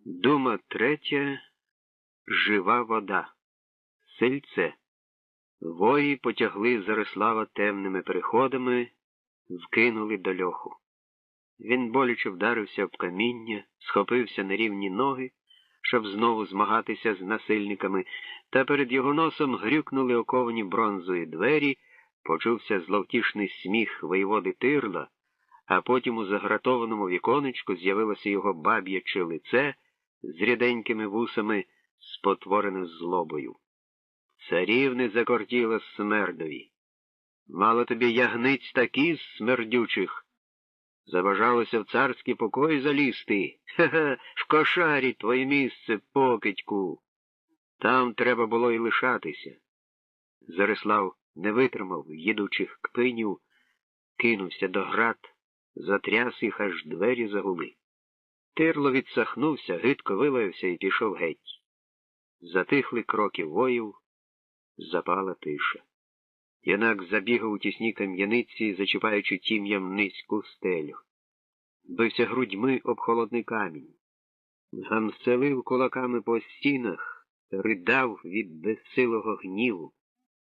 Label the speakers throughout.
Speaker 1: Дума третя. Жива вода. Сельце. Вої потягли Зарислава темними переходами, вкинули до льоху. Він боляче вдарився об каміння, схопився на рівні ноги, щоб знову змагатися з насильниками, та перед його носом грюкнули оковані бронзою двері, почувся зловтішний сміх воєводи Тирла, а потім у загратованому віконечку з'явилося його баб'яче лице з ріденькими вусами, спотворене злобою. Царівни закортіло смердові. Мало тобі ягниць такі смердючих. Забажалося в царські покої залізти. Хе-хе, в кошарі твоє місце, покидьку. Там треба було й лишатися. Зарислав не витримав їдучих кпинів, кинувся до град, затряс їх, аж двері загули. Тирло відсахнувся, гидко вилаявся і пішов геть. Затихли кроки воїв, запала тиша. Юнак забігав у тісні кам'яниці, зачіпаючи тім'ям низьку стелю. Бився грудьми об холодний камінь. Гамселив кулаками по стінах, ридав від безсилого гніву.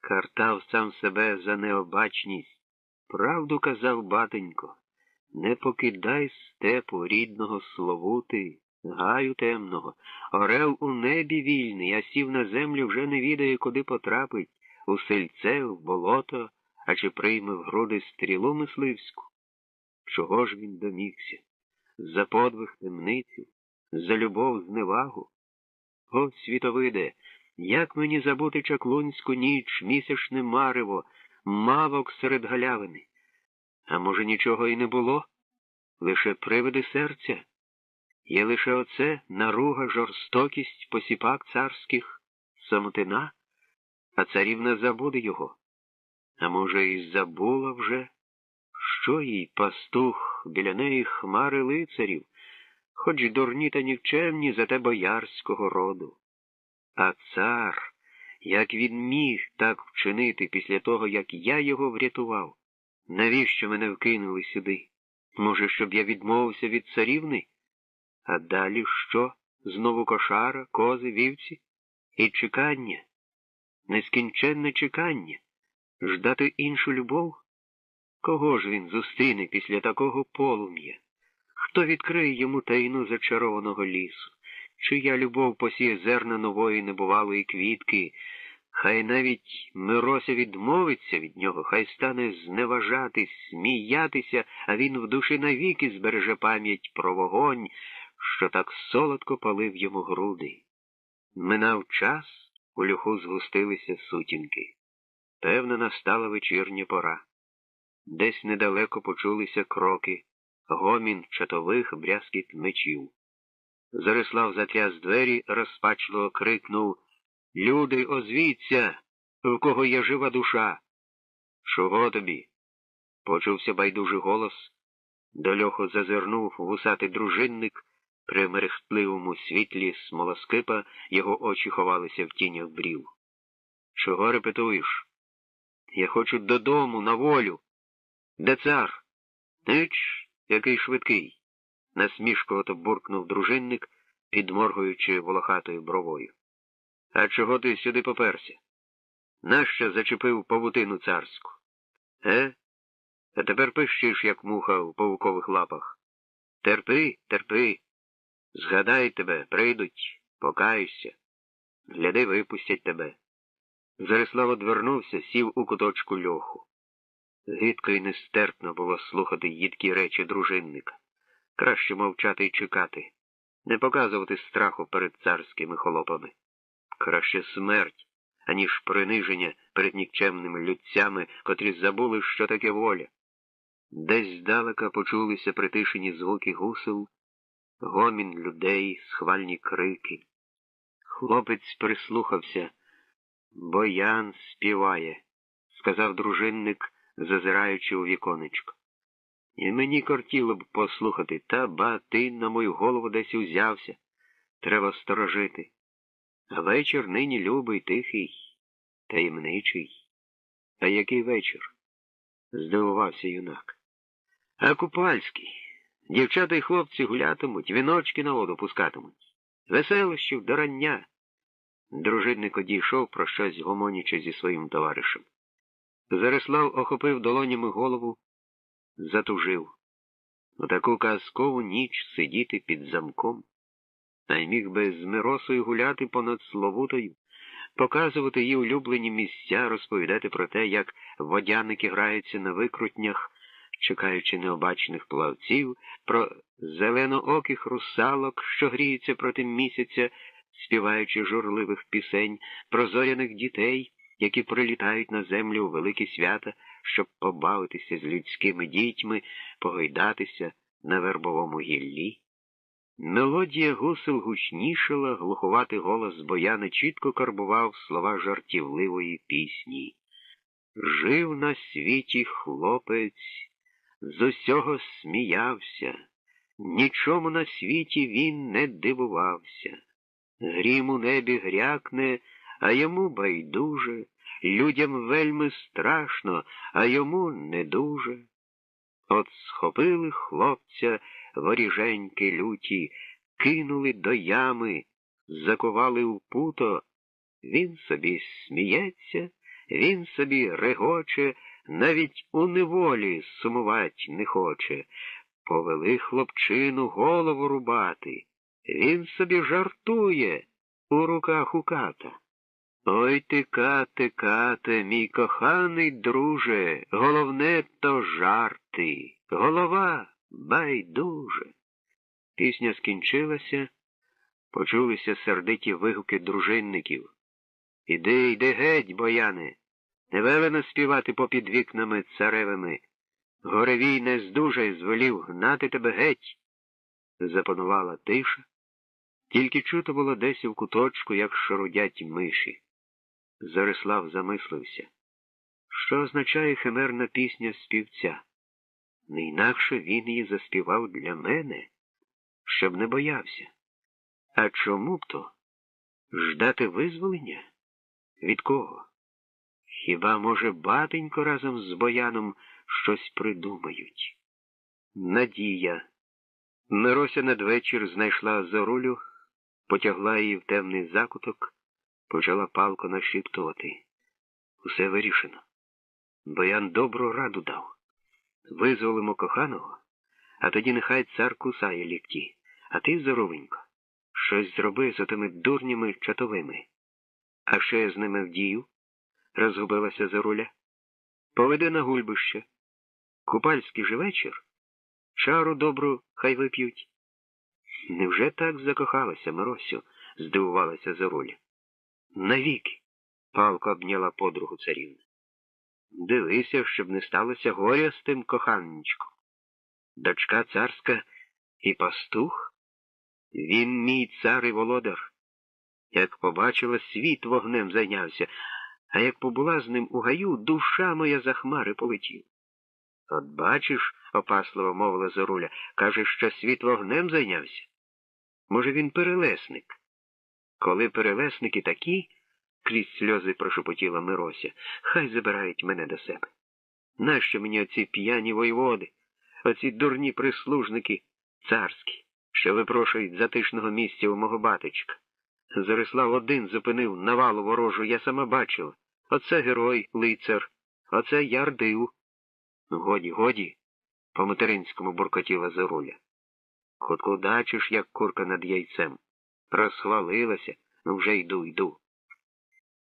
Speaker 1: Картав сам себе за необачність. Правду казав батенько, не покидай степу рідного Словути, гаю темного. Орел у небі вільний, а сів на землю вже не відає, куди потрапить, у сельце, в болото, а чи прийме в груди стрілу мисливську. Чого ж він домігся? За подвиг темницю, за любов зневагу? О, світовиде, як мені забути чаклунську ніч, місячне марево, мавок серед галявини? А може, нічого і не було? Лише привиди серця? Є лише оце наруга, жорстокість посіпак царських, самотина? А царівна забуде його. А може, і забула вже? Що їй, пастух, біля неї хмари лицарів, хоч дурні та нікчемні, зате боярського роду. А цар, як він міг так вчинити після того, як я його врятував? Навіщо мене вкинули сюди? Може, щоб я відмовився від царівни? А далі що? Знову кошара, кози, вівці? І чекання? Нескінченне чекання? Ждати іншу любов? Кого ж він зустріне після такого полум'я? Хто відкриє йому таїну зачарованого лісу? Чия любов посіє зерна нової небувалої квітки? Хай навіть Мирося відмовиться від нього, хай стане зневажати, сміятися, а він в душі навіки збереже пам'ять про вогонь, що так солодко палив йому груди. Минав час, у льоху згустилися сутінки. Певно, настала вечірня пора. Десь недалеко почулися кроки, гомін чатових, брязкіт мечів. Зарислав затряс двері, розпачливо крикнув: «Люди, озвіться, у кого є жива душа!» «Чого тобі?» Почувся байдужий голос. До льоху зазирнув вусатий дружинник. При мерехтливому світлі смолоскипа його очі ховалися в тінях брів. «Чого репетуєш?» «Я хочу додому, на волю!» «Де цар?» «Ніч, який швидкий!» Насмішкувато буркнув дружинник, підморгуючи волохатою бровою. «А чого ти сюди поперся? Нащо зачепив павутину царську? А тепер пищиш, як муха в павукових лапах. Терпи, терпи. Згадай тебе, прийдуть, покаєшся. Гляди, випустять тебе». Зарислав одвернувся, сів у куточку льоху. Гидко і нестерпно було слухати їдкі речі дружинника. Краще мовчати й чекати, не показувати страху перед царськими холопами. Краще смерть, аніж приниження перед нікчемними людцями, котрі забули, що таке воля. Десь здалека почулися притишені звуки гусел, гомін людей, схвальні крики. Хлопець прислухався. «Боян співає», – сказав дружинник, зазираючи у віконечко. «І мені кортіло б послухати, та ба, ти на мою голову десь узявся. Треба сторожити. А вечір нині любий, тихий, таємничий». «А який вечір?» – здивувався юнак. «А купальський. Дівчата й хлопці гулятимуть, віночки на воду пускатимуть. Веселощів до рання. Дружинник одійшов, про щось гомонячи зі своїм товаришем. Зарислав охопив долонями голову, затужив. У таку казкову ніч сидіти під замком. Та й міг би з Миросою гуляти понад Словутою, показувати її улюблені місця, розповідати про те, як водяники граються на викрутнях, чекаючи необачних плавців, про зеленооких русалок, що гріються проти місяця, співаючи журливих пісень, про зоряних дітей, які прилітають на землю у великі свята, щоб побавитися з людськими дітьми, погойдатися на вербовому гіллі. Мелодія гусел гучнішала, глуховатий голос Бояни чітко карбував слова жартівливої пісні. Жив на світі хлопець, з усього сміявся, нічому на світі він не дивувався. Грім у небі грякне, а йому байдуже, людям вельми страшно, а йому не дуже. От схопили хлопця воріженьки люті, кинули до ями, закували в путо. Він собі сміється, він собі регоче, навіть у неволі сумувать не хоче. Повели хлопчину голову рубати. Він собі жартує у руках у ката. Ой ти, кате, кате, мій коханий друже, головне то жарти, голова байдуже. Пісня скінчилася, почулися сердиті вигуки дружинників. Іди, йди геть, Бояне, не велено співати попід вікнами царевими. Горевій не здужай, звелів гнати тебе геть. Запанувала тиша, тільки чуто було десь у куточку, як шарудять миші. Зарислав замислився. Що означає химерна пісня співця? Не інакше він її заспівав для мене, щоб не боявся. А чому б то? Ждати визволення? Від кого? Хіба, може, батенько разом з Бояном щось придумають? Надія. Мирося надвечір знайшла Зорулю, потягла її в темний закуток, почала палко нашіптувати. Усе вирішено. Боян добру раду дав. Визволимо коханого, а тоді нехай цар кусає лікті. А ти, Зоровенько, щось зроби з отими дурнями чатовими. А що я з ними вдію? Розгубилася Зоруля. Поведи на гульбище. Купальський же вечір. Чару добру хай вип'ють. Невже так закохалася, Миросю? Здивувалася Зоруля. Навіки, палко обняла подругу царівна. Дивися, щоб не сталося горя з тим коханничком. Дочка царська і пастух? Він мій цар і володар. Як побачила, світ вогнем зайнявся, а як побула з ним у гаю, душа моя за хмари полетіла. От бачиш, опасливо мовила Зоруля, каже, що світ вогнем зайнявся. Може, він перелесник? Коли перелесники такі, крізь сльози прошепотіла Мирося, хай забирають мене до себе. Нащо мені оці п'яні воєводи, оці дурні прислужники царські, що випрошують затишного місця у мого батечка? Зарислав один зупинив навалу ворожу, я сама бачила. Оце герой, лицар, оце ярдив. Годі, годі, по-материнському буркотіла Зоруля. Хутко дачиш, як курка над яйцем. Розхвалилася, ну вже йду.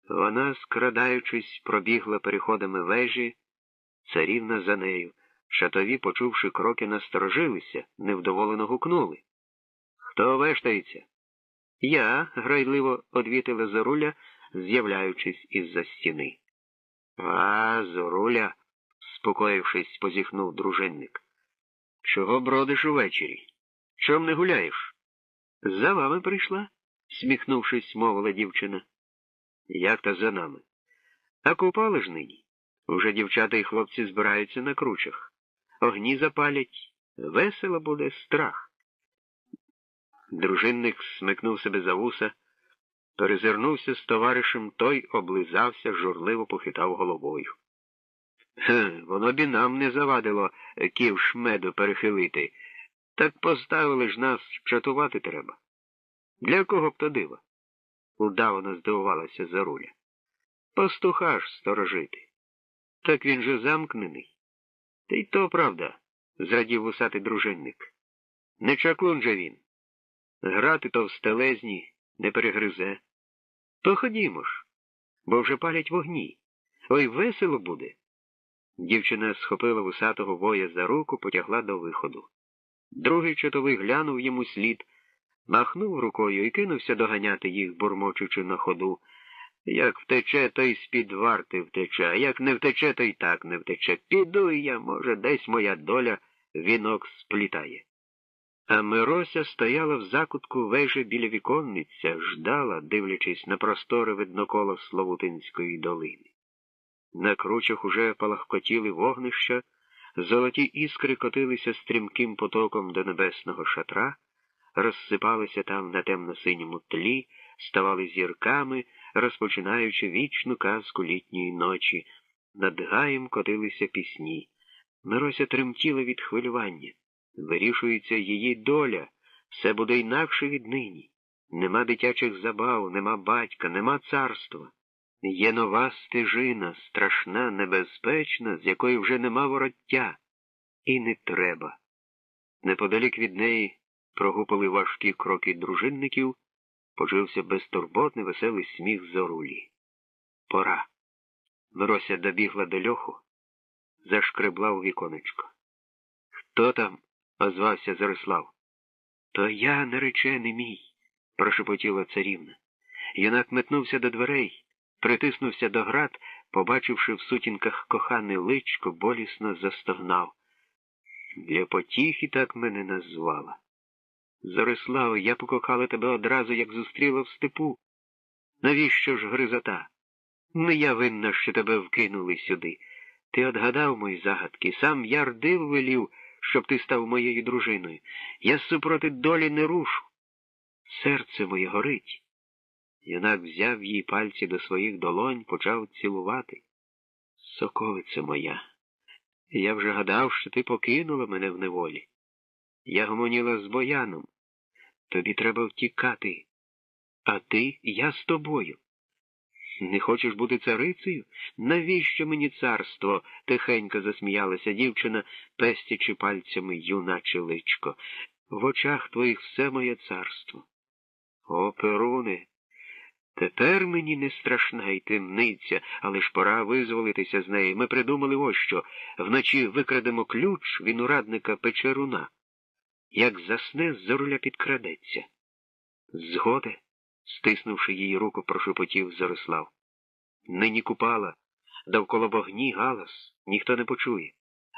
Speaker 1: Вона, скрадаючись, пробігла переходами вежі, царівна за нею. Шатові, почувши кроки, насторожилися, невдоволено гукнули. Хто вештається? Я, грайливо одвітила Зоруля, з'являючись із-за стіни. А, Зоруля, спокоївшись, позіхнув дружинник. Чого бродиш увечері? Чом не гуляєш? За вами прийшла, сміхнувшись, мовила дівчина. Як то за нами? А купали ж нині? Уже дівчата і хлопці збираються на кручах. Огні запалять. Весело буде, страх. Дружинник смикнув себе за вуса, перезирнувся з товаришем, той облизався, журливо похитав головою. Воно б і нам не завадило ківш меду перехилити. Так поставили ж нас, чатувати треба. Для кого б то дива? Удавано здивувалася Заруля. Пастуха ж сторожити. Так він же замкнений. Та й то правда, зрадів вусатий дружинник. Не чаклун же він. Грати товстелезні не перегризе. То ходімо ж, бо вже палять вогні. Ой, весело буде. Дівчина схопила вусатого воя за руку, потягла до виходу. Другий чотовий глянув йому слід, махнув рукою і кинувся доганяти їх, бурмочучи на ходу. Як втече, то й з-під варти втече, а як не втече, то й так не втече. Піду і я, може, десь моя доля вінок сплітає. А Мирося стояла в закутку вежі біля віконниця, ждала, дивлячись на просторе видноколо Славутинської долини. На кручах уже палахкотіли вогнища, золоті іскри котилися стрімким потоком до небесного шатра, розсипалися там на темно-синьому тлі, ставали зірками, розпочинаючи вічну казку літньої ночі. Над гаєм котилися пісні. Мирося тремтіла від хвилювання. Вирішується її доля, все буде інакше віднині. Нема дитячих забав, нема батька, нема царства. Є нова стежина, страшна, небезпечна, з якої вже нема вороття. І не треба. Неподалік від неї прогупали важкі кроки дружинників, почувся безтурботний веселий сміх Зорулі. Пора. Мирося добігла до льоху, зашкребла у віконечко. «Хто там?» – озвався Зарислав. «То я, наречений мій», – прошепотіла царівна. Юнак метнувся до дверей, притиснувся до град, побачивши в сутінках кохане личко, болісно застогнав. «Для потіхи так мене назвала. Зариславе, я покохала тебе одразу, як зустріла в степу. Навіщо ж гризота? Не я винна, що тебе вкинули сюди. Ти отгадав мої загадки, сам Ярдил велів, щоб ти став моєю дружиною. Я супроти долі не рушу. Серце моє горить». Юнак взяв її пальці до своїх долонь, почав цілувати. «Соковице моя, я вже гадав, що ти покинула мене в неволі. Я гомоніла з Бояном. Тобі треба втікати. А ти, я з тобою. Не хочеш бути царицею? Навіщо мені царство?» – тихенько засміялася дівчина, пестячи пальцями юначе личко. «В очах твоїх все моє царство». «О, Перуне, тепер мені не страшна й темниця, але ж пора визволитися з неї. Ми придумали ось що. Вночі викрадемо ключ від урадника Печеруна. Як засне, Зоруля підкрадеться». «Згода?» – стиснувши її руку, прошепотів Зарислав. «Нині купала, довкола вогні галас, ніхто не почує.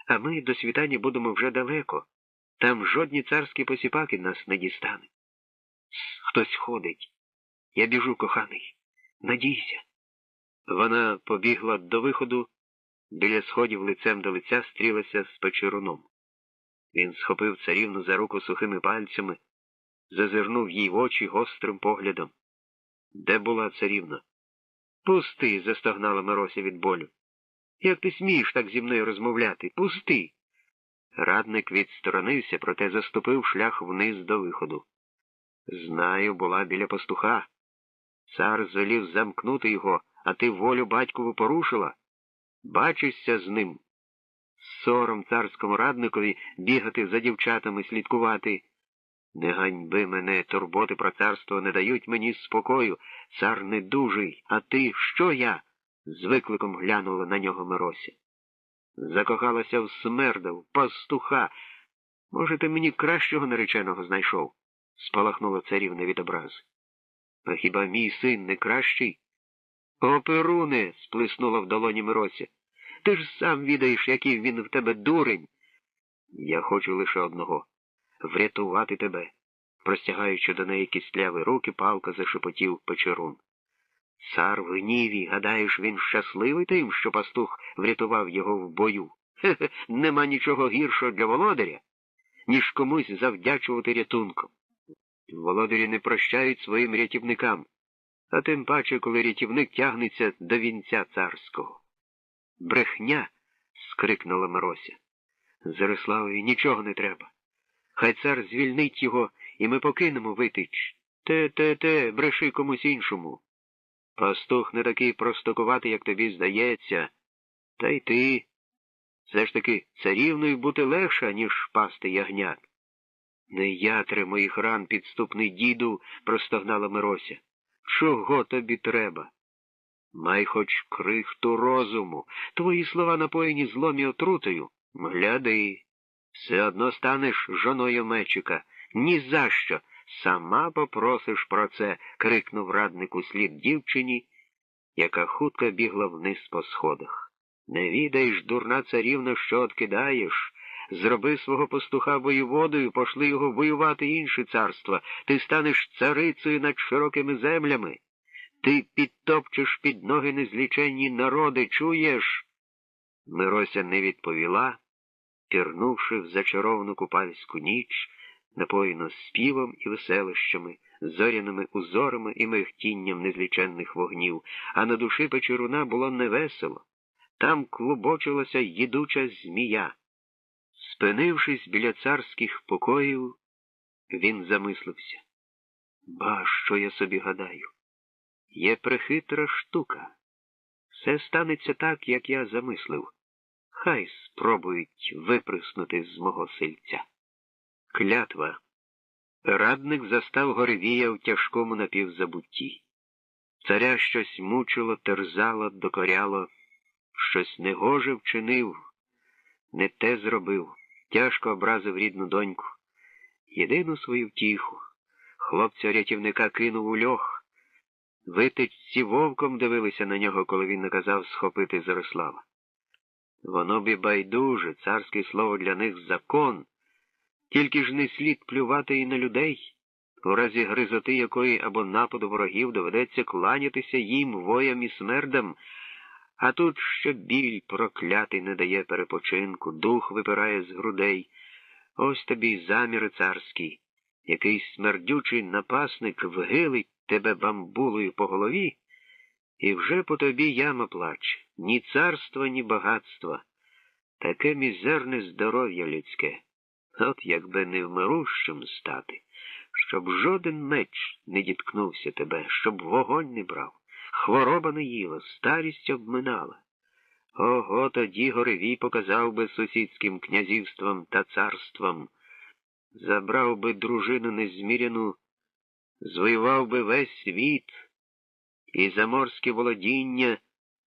Speaker 1: А ми до світання будемо вже далеко. Там жодні царські посіпаки нас не дістануть. Хтось ходить. Я біжу, коханий. Надійся». Вона побігла до виходу, біля сходів лицем до лиця стрілася з Печеруном. Він схопив царівну за руку сухими пальцями, зазирнув їй в очі гострим поглядом. «Де була царівна?» «Пусти!» – застогнала Мирося від болю. «Як ти смієш так зі мною розмовляти? Пусти!» Радник відсторонився, проте заступив шлях вниз до виходу. «Знаю, була біля пастуха. Цар звелів замкнути його, а ти волю батькову порушила. Бачишся з ним. Сором царському радникові бігати за дівчатами, слідкувати. Не ганьби мене, турботи про царство не дають мені спокою. Цар недужий, а ти, що я?» – з викликом глянула на нього Мирося. «Закохалася в смерда, в пастуха. Може, ти мені кращого нареченого знайшов?» – спалахнула царівна від образи. «А хіба мій син не кращий?» «О, Перуне!» – сплеснула в долоні Мирося. «Ти ж сам відаєш, який він в тебе дурень!» «Я хочу лише одного – врятувати тебе», – простягаючи до неї кістляві руки, палко зашепотів Печерун. «Цар в гніві, гадаєш, він щасливий тим, що пастух врятував його в бою? Хе-хе, нема нічого гіршого для володаря, ніж комусь завдячувати рятунком. Володарі не прощають своїм рятівникам, а тим паче, коли рятівник тягнеться до вінця царського». «Брехня!» – скрикнула Мирося. «Зариславові нічого не треба. Хай цар звільнить його, і ми покинемо Витич. Те, бреши комусь іншому. Пастух не такий простокуватий, як тобі здається. Та й ти. Все ж таки царівною бути легше, ніж пасти ягнят. Не ятри моїх ран, підступний діду, простогнала Мирося. Чого тобі треба? Май хоч крихту розуму. Твої слова напоєні злом і отрутою. Гляди, все одно станеш жоною Мечика. Ні за що. Сама попросиш про це, крикнув радник услід дівчині, яка хутко бігла вниз по сходах. Не відаєш, дурна царівна, що откидаєш. Зроби свого пастуха воєводою, пошли його воювати інші царства. Ти станеш царицею над широкими землями. Ти підтопчеш під ноги незліченні народи, чуєш? Мирося не відповіла, пірнувши в зачаровану купальську ніч, напоїну співом і веселищами, зоряними узорами і михтінням незліченних вогнів, а на душі Печоруна було невесело. Там клубочилася їдуча змія. Спинившись біля царських покоїв, він замислився. Ба, що я собі гадаю? Є прехитра штука. Все станеться так, як я замислив. Хай спробують виприснути з мого сильця. Клятва. Радник застав Горевія в тяжкому напівзабутті. Царя щось мучило, терзало, докоряло, щось негоже вчинив, не те зробив, тяжко образив рідну доньку. Єдину свою втіху хлопця-рятівника кинув у льох. Витичці вовком дивилися на нього, коли він наказав схопити Зарислава. Воно б і байдуже, царське слово для них закон, тільки ж не слід плювати і на людей, у разі гризоти якої або нападу ворогів доведеться кланятися їм, воям і смердам, а тут що біль проклятий не дає перепочинку, дух випирає з грудей. Ось тобі й заміри царські. Якийсь смердючий напасник вгилить тебе бамбулою по голові, і вже по тобі яма плаче. Ні царства, ні багатства. Таке мізерне здоров'я людське. От якби не вмирущим стати, щоб жоден меч не діткнувся тебе, щоб вогонь не брав, хвороба не їла, старість обминала. Ого, тоді Горевій показав би сусідським князівствам та царствам, забрав би дружину незміряну, звоював би весь світ, і заморське володіння,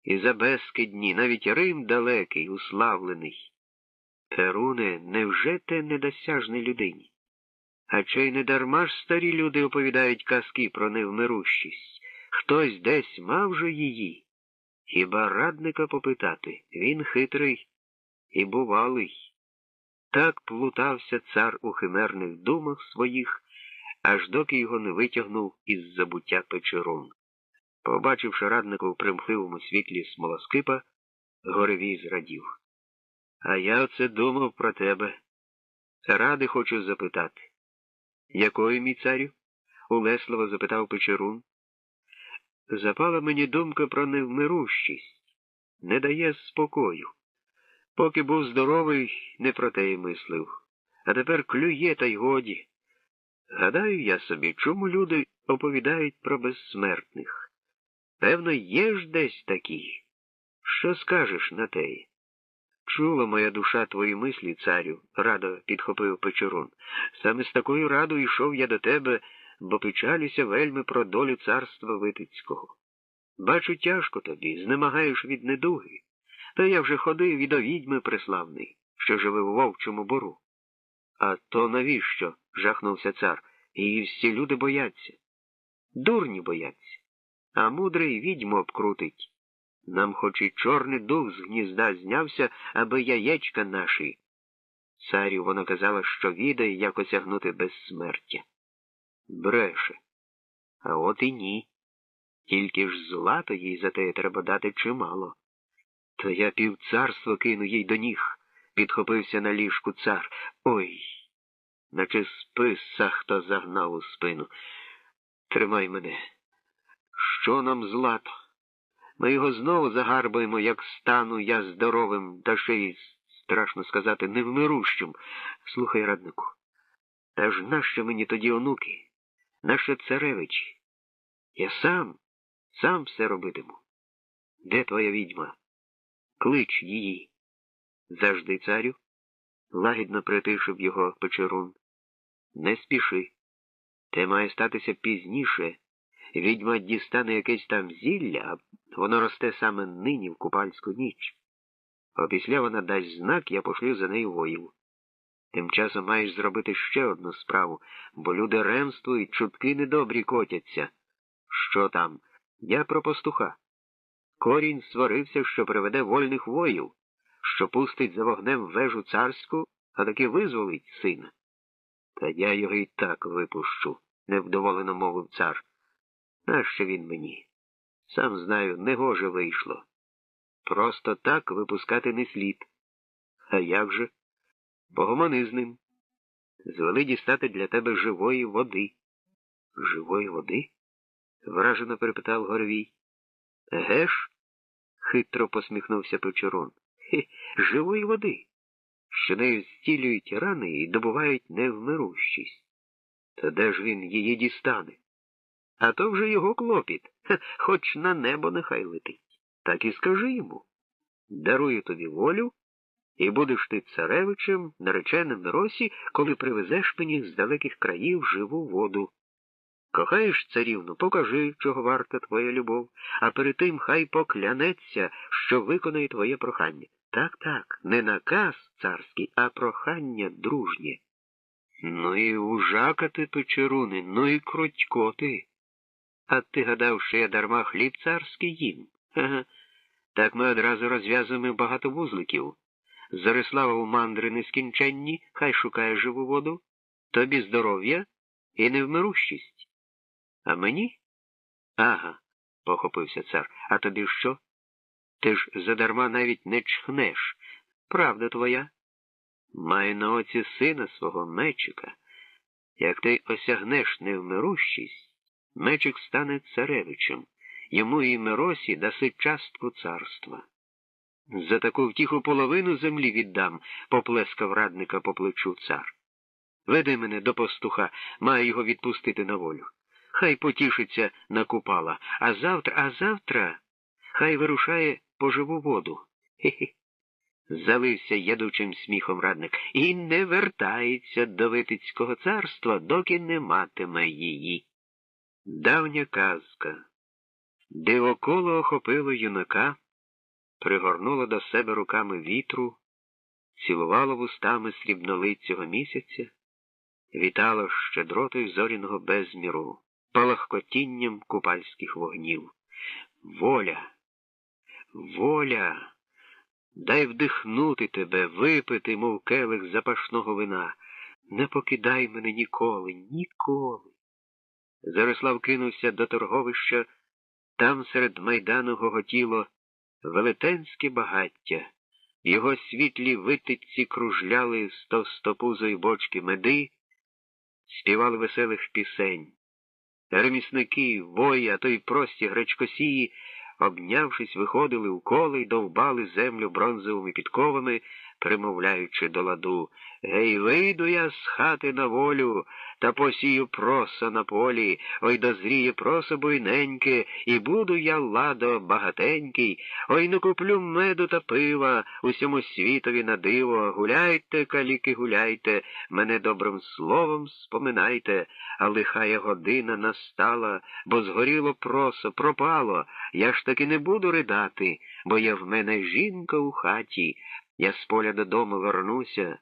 Speaker 1: і за безкидні, навіть Рим далекий, уславлений. Перуне, невже те недосяжне людині? А чи й не дарма ж старі люди оповідають казки про невмирущість? Хтось десь мав же її? Хіба радника попитати? Він хитрий і бувалий. Так плутався цар у химерних думах своїх, аж доки його не витягнув із забуття Печорун. Побачивши радника в примхливому світлі смолоскипа, Горевій зрадів. А я оце думав про тебе. Ради хочу запитати. Якою, мій царю? Улесливо запитав Печорун. Запала мені думка про невмирущість. Не дає спокою. Поки був здоровий, не про те й мислив. А тепер клює, та й годі. Гадаю я собі, чому люди оповідають про безсмертних. Певно, є ж десь такі. Що скажеш на теї? Чула моя душа твої мислі, царю, радо підхопив Печорун. Саме з такою радою йшов я до тебе, бо печалюся вельми про долю царства Витицького. Бачу, тяжко тобі, знемагаєш від недуги. Та я вже ходив і до відьми преславний, що живе в Вовчому Бору. А то навіщо? Жахнувся цар. Її всі люди бояться. Дурні бояться. А мудрий відьму обкрутить. Нам хоч і чорний дух з гнізда знявся, аби яєчка наші. Царю вона казала, що відає, як осягнути безсмертя. Бреше. А от і ні. Тільки ж злато їй за те треба дати чимало. То я півцарства кину їй до ніг, підхопився на ліжку цар. Ой, наче списа хто загнав у спину. Тримай мене. Що нам злато? Ми його знову загарбаємо, як стану я здоровим, та ще й, страшно сказати, невмирущим. Слухай, раднику, Та ж нащо мені тоді онуки? Нащо царевичі? Я сам все робитиму. Де твоя відьма? Клич її. Завжди, царю, лагідно притишив його Печерун. Не спіши. Те має статися пізніше. Відьма дістане якесь там зілля, а воно росте саме нині в купальську ніч. Опісля вона дасть знак, я пошлю за нею воїв. Тим часом маєш зробити ще одну справу, бо люди ремствують, чутки недобрі котяться. Що там? Я про пастуха. Корінь сварився, що приведе вольних воїв, що пустить за вогнем вежу царську, а таки визволить сина. Та я його і так випущу, невдоволено мовив цар. Нащо він мені? Сам знаю, негоже вийшло. Просто так випускати не слід. А як же? Погомони з ним. Звели дістати для тебе живої води. Живої води? Вражено перепитав Горвій. Еге ж? Хитро посміхнувся Печерун. Живої води, що нею зцілюють рани і добувають невмирущість. Та де ж він її дістане? А то вже його клопіт, хоч на небо нехай летить. Так і скажи йому. Дарую тобі волю, і будеш ти царевичем, нареченим Миросі, коли привезеш мені з далеких країв живу воду. Кохаєш царівну, покажи, чого варта твоя любов, а перед тим хай поклянеться, що виконає твоє прохання. Так, не наказ царський, а прохання дружнє. Ну і ужака ти, Печеруне, ну і крутько ти. А ти гадав, що я дарма хліб царський їм? Ага. Так ми одразу розв'язуємо багато вузликів. Зарислава мандри нескінченні, хай шукає живу воду, тобі здоров'я і невмирущість. А мені? Ага, похопився цар. А тобі що? Ти ж задарма навіть не чхнеш. Правда твоя? Маю на оці сина свого Мечика. Як ти осягнеш невмирущість, Мечик стане царевичем. Йому і Миросі даси частку царства. За таку втіху половину землі віддам, поплескав радника по плечу цар. Веди мене до пастуха, маю його відпустити на волю. Хай потішиться на Купала, а завтра хай вирушає по живу воду. Хе-хе. Залився ядучим сміхом радник. І не вертається до Витицького царства, доки не матиме її. Давня казка. Дивоколо охопило юнака, пригорнуло до себе руками вітру, цілувало вустами срібнолицього місяця, вітало щедротою зоряного безміру, палахкотінням купальських вогнів. Воля! Воля! Дай вдихнути тебе, випити, мов келих запашного вина. Не покидай мене ніколи, ніколи. Зарислав кинувся до торговища. Там серед майдану гоготіло велетенське багаття. Його світлі витиці кружляли з товстопузої бочки меди, співали веселих пісень. Ремісники, вої, а то й прості гречкосії, обнявшись, виходили у коло й довбали землю бронзовими підковами, примовляючи до ладу: «Гей, вийду я з хати на волю, та посію проса на полі, ой дозріє просо буйненьке, і буду я, ладо, багатенький, ой накуплю меду та пива, усьому світові на диво, гуляйте, каліки, гуляйте, мене добрим словом споминайте, а лихая година настала, бо згоріло просо, пропало, я ж таки не буду ридати, бо є в мене жінка у хаті, я з поля додому вернуся,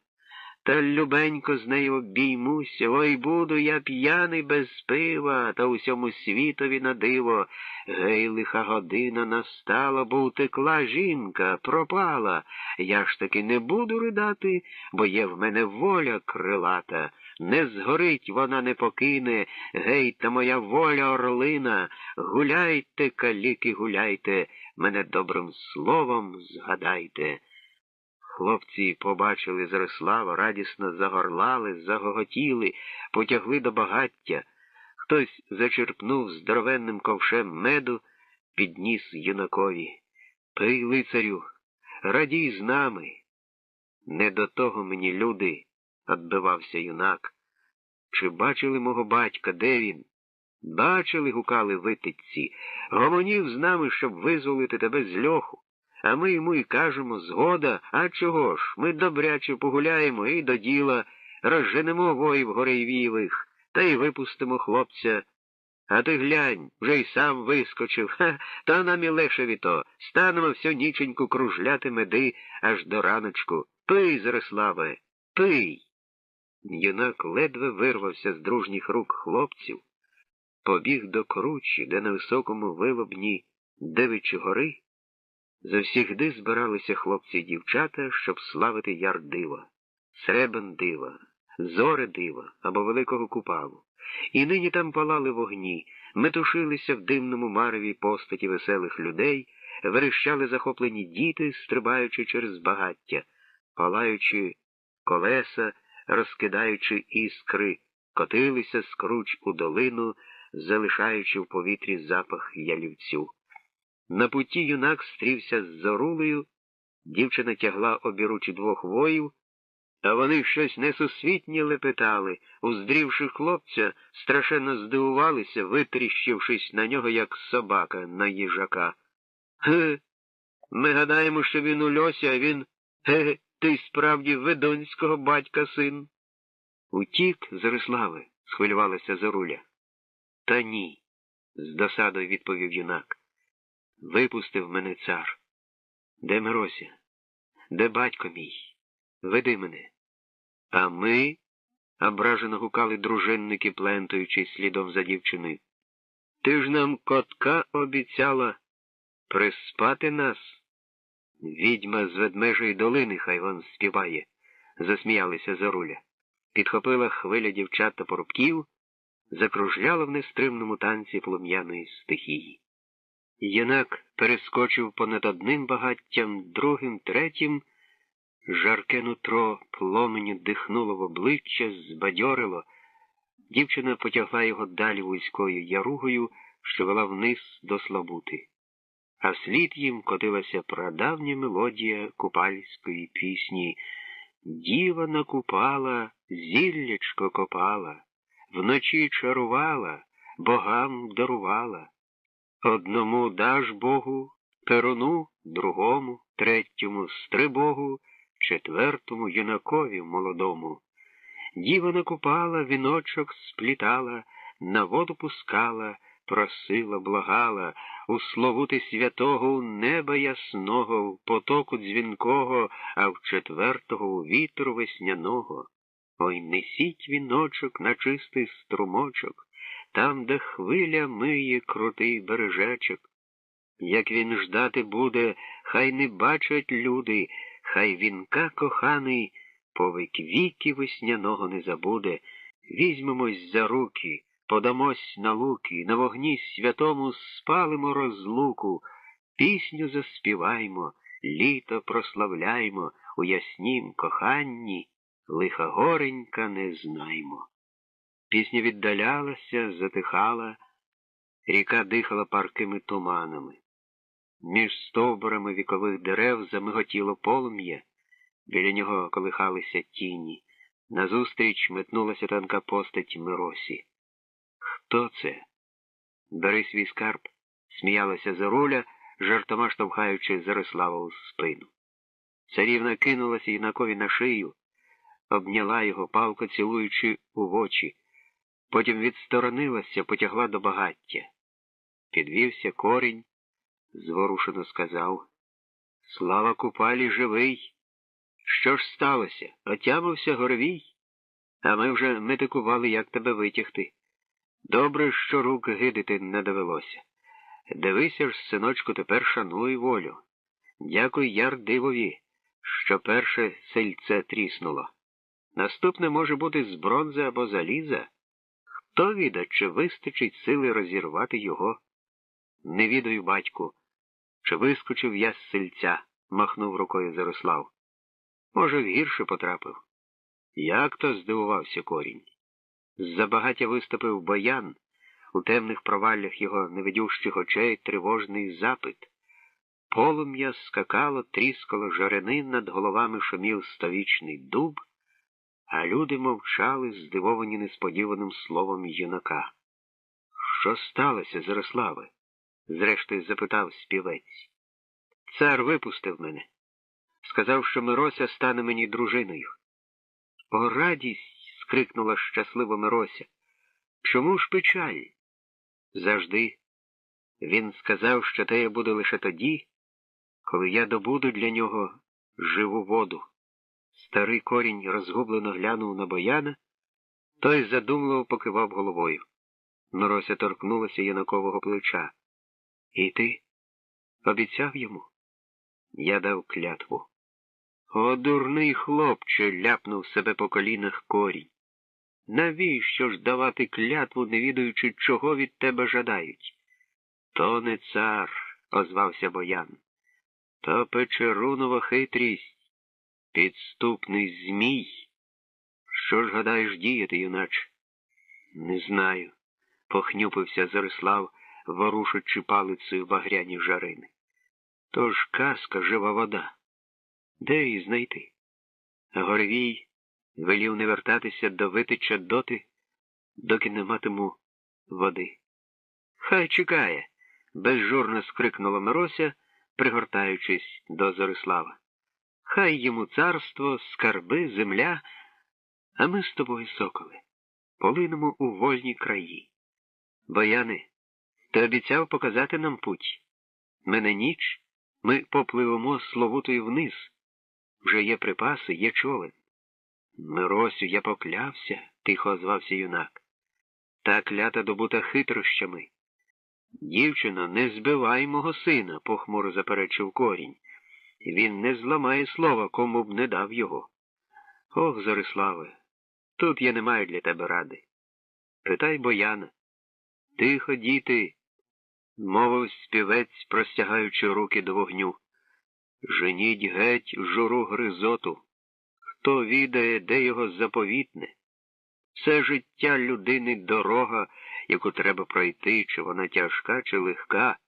Speaker 1: та любенько з нею обіймуся, ой, буду я п'яний без пива, та усьому світові на диво. Гей, лиха година настала, бо утекла жінка, пропала. Я ж таки не буду ридати, бо є в мене воля крилата. Не згорить вона, не покине, гей, та моя воля орлина. Гуляйте, каліки, гуляйте, мене добрим словом згадайте. Хлопці побачили Зарислава, радісно загорлали, загоготіли, потягли до багаття. Хтось зачерпнув здоровенним ковшем меду, підніс юнакові. «Пий, лицарю, радій з нами!» «Не до того мені, люди!» — відбивався юнак. Чи бачили мого батька? Де він? Бачили, гукали витидці. Гомонів з нами, щоб визволити тебе з льоху. А ми йому й кажемо: згода, а чого ж? Ми добряче погуляємо і до діла, розженемо воїв горейвієвих, та й випустимо хлопця. А ти глянь, вже й сам вискочив. Та нам і легше від то. Станемо всю ніченьку кружляти меди аж до раночку. Пий, Зариславе, пий. Юнак ледве вирвався з дружніх рук хлопців, побіг до кручі, де на високому вилобні Девичі гори завсігди збиралися хлопці й дівчата, щоб славити яр дива, сребен дива, зори дива або Великого Купалу. І нині там палали вогні, метушилися в димному мареві постаті веселих людей, верещали захоплені діти, стрибаючи через багаття, палаючи колеса, розкидаючи іскри, котилися з круч у долину, залишаючи в повітрі запах ялівцю. На путі юнак стрівся з Зорулею, дівчина тягла обіручі двох воїв, а вони щось несусвітнє лепетали, уздрівши хлопця, страшенно здивувалися, витріщившись на нього, як собака на їжака. Ми гадаємо, що він у льосі, а він, ти справді ведонського батька син. Утік, Зариславе, схвилювалася Зоруля. Та ні, з досадою відповів юнак. Випустив мене цар. Де Мирося? Де батько мій? Веди мене. А ми? Ображено гукали дружинники, плентуючись слідом за дівчиною. Ти ж нам, котка, обіцяла приспати нас. Відьма з Ведмежої долини, хай вон співає, засміялися Зоруля. Підхопила хвиля дівчат та порубків, закружляла в нестримному танці плум'яної стихії. Юнак перескочив понад одним багаттям, другим, третім. Жарке нутро пломеню дихнуло в обличчя, збадьорило. Дівчина потягла його далі вузькою яругою, що вела вниз до Славути. А вслід їм котилася прадавня мелодія купальської пісні. Діва накупала, зіллячко копала, вночі чарувала, богам дарувала. Одному даш Богу, перуну, другому, третьому стрибогу, четвертому юнакові молодому. Діва накупала, віночок сплітала, на воду пускала, просила, благала, у Славути святого, у неба ясного, в потоку дзвінкого, а в четвертого у вітру весняного. Ой, несіть віночок на чистий струмочок, там, де хвиля миє крутий бережечок. Як він ждати буде, хай не бачать люди, хай вінка коханий повік віки весняного не забуде. Візьмемось за руки, подамось на луки, на вогні святому спалимо розлуку, пісню заспіваймо, літо прославляймо, у яснім коханні лиха горенька не знаймо. Пісня віддалялася, затихала, ріка дихала паркими туманами. Між стовбурами вікових дерев замиготіло полум'я, біля нього колихалися тіні. Назустріч метнулася тонка постать Миросі. Хто це? Бери свій скарб, сміялася Зоруля, жартома штовхаючи Зариславу в спину. Царівна кинулася юнакові на шию, обняла його, палко цілуючи у очі. Потім відсторонилася, потягла до багаття. Підвівся корінь, зворушено сказав: Слава Купалі живий! Що ж сталося? Отямився Горовій? А ми вже метикували, як тебе витягти. Добре, що рук гидити не довелося. Дивися ж, синочку, тепер шануй волю. Дякуй Ярдивові, що перше сельце тріснуло. Наступне може бути з бронзи або заліза. Хто віда, чи вистачить сили розірвати його? Не відаю, батьку, чи вискочив я з сельця, махнув рукою Зарислав. Може, в гірше потрапив. Як то, здивувався корінь. З-за багаття виступив Боян, у темних проваллях його невидющих очей тривожний запит. Полум'я скакало, тріскало жарини, над головами шумів стовічний дуб, а люди мовчали, здивовані несподіваним словом юнака. Що сталося, Зориславе? Зрештою запитав співець. Цар випустив мене. Сказав, що Мирося стане мені дружиною. О, радість! Скрикнула щаслива Мирося. Чому ж печаль? Завжди. Він сказав, що те буде лише тоді, коли я добуду для нього живу воду. Старий корінь розгублено глянув на Бояна, той задумливо покивав головою. Мирося торкнулася юнакового плеча. І ти? Обіцяв йому? Я дав клятву. О, дурний хлопче, ляпнув себе по колінах корінь. Навіщо ж давати клятву, не відаючи, чого від тебе жадають? То не цар, озвався Боян. То Печерунова хитрість, підступний змій. Що ж гадаєш діяти, юначе? Не знаю, похнюпився Зорислав, ворушачи палицею багряні жарини. То ж казка, жива вода. Де її знайти? Горвій велів не вертатися до Витича доти, доки не матиму води. Хай чекає, безжурно скрикнула Мирося, пригортаючись до Зорислава. Хай йому царство, скарби, земля, а ми з тобою, соколи, полинемо у вольні краї. Бояни, ти обіцяв показати нам путь. Мене ніч, ми попливемо Словутою вниз. Вже є припаси, є човен. Миросю, я поклявся, тихо озвався юнак. Та клята добута хитрощами. Дівчино, не збивай мого сина, похмуро заперечив корінь. Він не зламає слова, кому б не дав його. Ох, Зориславе, тут я не маю для тебе ради. Питай Бояна. Тихо, діти, мовив співець, простягаючи руки до вогню. Женіть геть журу гризоту. Хто відає, де його заповітне? Все життя людини дорога, яку треба пройти, чи вона тяжка, чи легка.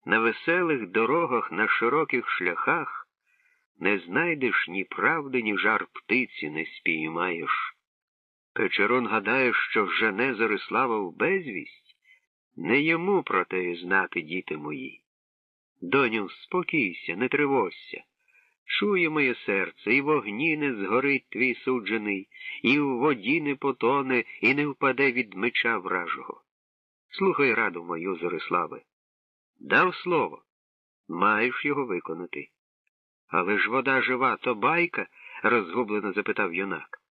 Speaker 1: На веселих дорогах, на широких шляхах не знайдеш ні правди, ні жар птиці не спіймаєш. Печерун гадає, що жене Зорислава в безвість? Не йому про те знати, діти мої. Доню, спокійся, не тривожся. Чує моє серце, і в огні не згорить твій суджений, і в воді не потоне, і не впаде від меча вражого. Слухай раду мою, Зориславе. Дав слово, маєш його виконати. Але ж вода жива, то байка? Розгублено запитав юнак.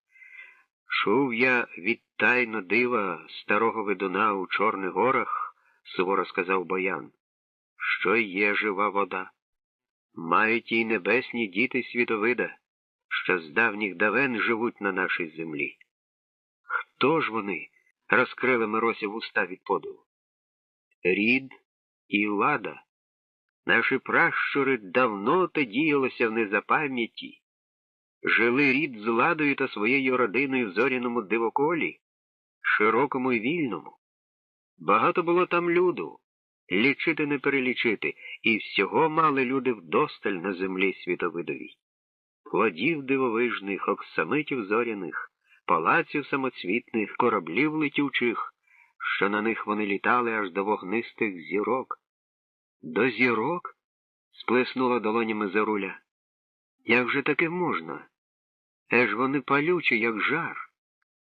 Speaker 1: Чув я від тайно дива старого ведуна у Чорних горах, суворо сказав Боян, що є жива вода. Мають і небесні діти Світовида, що з давніх давен живуть на нашій землі. Хто ж вони? Розкрила Мирося вуста від подиву. Рід і Лада. Наші пращури давно те діялося в незапам'яті. Жили рід з Ладою та своєю родиною в зоряному дивоколі, широкому і вільному. Багато було там люду, лічити не перелічити, і всього мали люди вдосталь на землі Світовидовій. Плодів дивовижних, оксамитів зоряних, палаців самоцвітних, кораблів летючих, що на них вони літали аж до вогнистих зірок. До зірок? Сплеснула долонями Заруля. Як же таке можна? Еж вони палючі, як жар.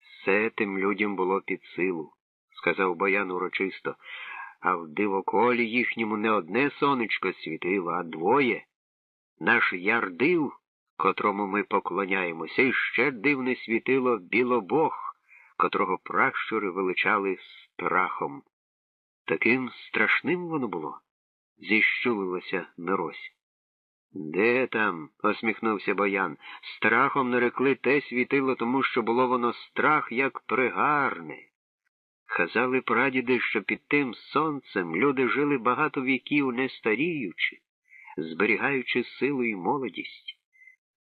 Speaker 1: Все тим людям було під силу, сказав Боян урочисто, а в дивоколі їхньому не одне сонечко світило, а двоє. Наш Ярдив, котрому ми поклоняємося, і ще дивне світило Білобог, котрого пращури величали страхом. Таким страшним воно було, зіщулилася Мирося. Де там, осміхнувся Боян, страхом нарекли те світило, тому що було воно страх, як пригарне. Казали прадіди, що під тим сонцем люди жили багато віків, не старіючи, зберігаючи силу і молодість.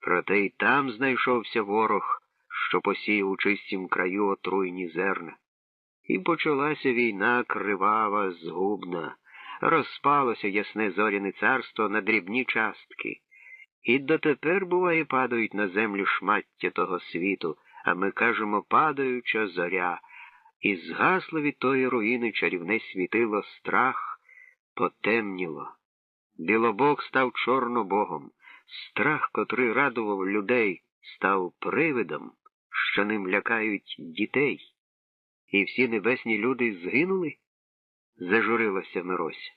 Speaker 1: Проте й там знайшовся ворог, що посіяв у чистім краю отруйні зерна. І почалася війна кривава, згубна. Розпалося ясне зоряне царство на дрібні частки. І дотепер, буває, падають на землю шмаття того світу, а ми кажемо падаюча зоря, і згасло від тої руїни чарівне світило, страх потемніло. Білобог став чорнобогом, страх, котрий радував людей, став привидом, що ним лякають дітей. І всі небесні люди згинули? Зажурилася Мирося.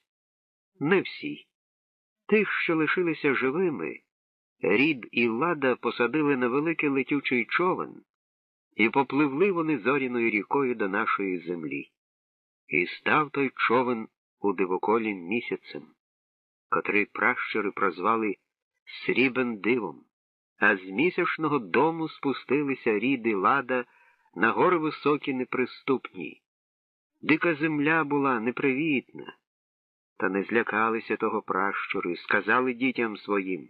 Speaker 1: Не всі. Тих, що лишилися живими, Рід і Лада посадили на великий летючий човен, і попливли вони зоряною рікою до нашої землі. І став той човен у дивоколі місяцем, котрий пращури прозвали Срібен дивом, а з місячного дому спустилися Рід і Лада на гори високі неприступні. Дика земля була непривітна, та не злякалися того пращури, сказали дітям своїм: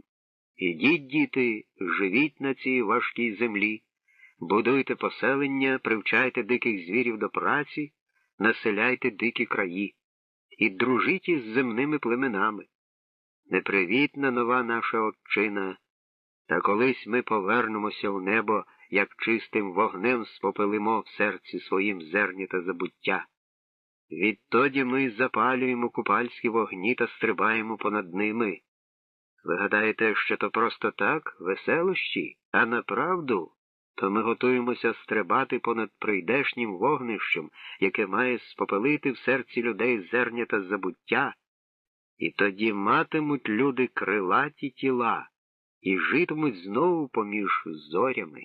Speaker 1: «Ідіть, діти, живіть на цій важкій землі, будуйте поселення, привчайте диких звірів до праці, населяйте дикі краї і дружіть із земними племенами. Непривітна нова наша отчина, та колись ми повернемося в небо, як чистим вогнем спопелимо в серці своїм зернята забуття. Відтоді ми запалюємо купальські вогні та стрибаємо понад ними. Ви гадаєте, що то просто так, веселощі, а направду, то ми готуємося стрибати понад прийдешнім вогнищем, яке має спопелити в серці людей зернята забуття, і тоді матимуть люди крилаті тіла і житимуть знову поміж зорями».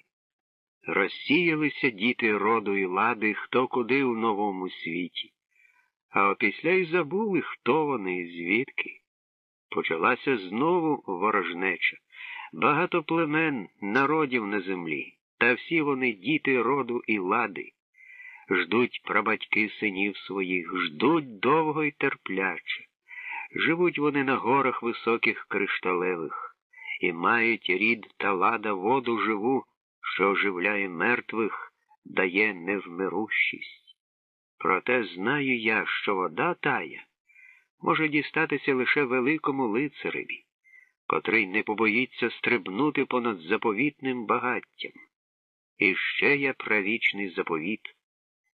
Speaker 1: Розсіялися діти роду і лади хто куди в новому світі, а опісля й забули, хто вони і звідки. Почалася знову ворожнеча, багато племен, народів на землі, та всі вони діти роду і лади. Ждуть прабатьки синів своїх, ждуть довго й терпляче. Живуть вони на горах високих кришталевих, і мають Рід та Лада воду живу, що оживляє мертвих, дає невмирущість. Проте знаю я, що вода тая може дістатися лише великому лицареві, котрий не побоїться стрибнути понад заповітним багаттям. І ще є правічний заповіт.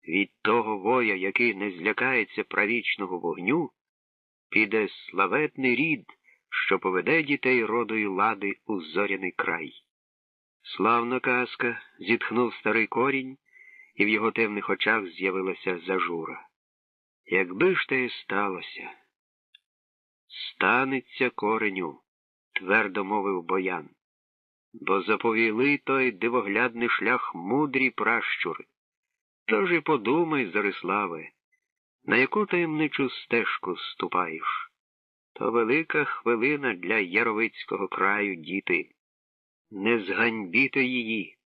Speaker 1: Від того воя, який не злякається правічного вогню, піде славетний рід, що поведе дітей роду і лади у зоряний край. Славна казка, зітхнув старий корінь, і в його темних очах з'явилася зажура. Якби ж те і сталося. Станеться, кореню, твердо мовив Боян, бо заповіли той дивоглядний шлях мудрі пращури. Тож і подумай, Зариславе, на яку таємничу стежку ступаєш. То велика хвилина для Яровицького краю, діти. Не зганьбіте її.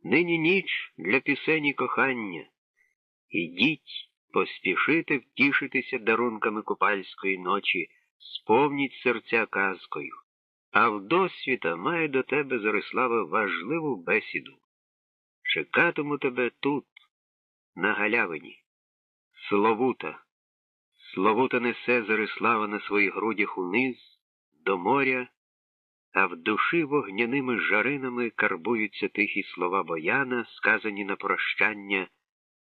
Speaker 1: Нині ніч для пісень і кохання. Ідіть, поспішите втішитися дарунками купальської ночі, сповніть серця казкою. А вдосвіта має до тебе, Зариславе, важливу бесіду. Чекатиму тебе тут, на галявині. Словута. Словута несе Зарислава на своїх грудях униз, до моря, а в душі вогняними жаринами карбуються тихі слова Бояна, сказані на прощання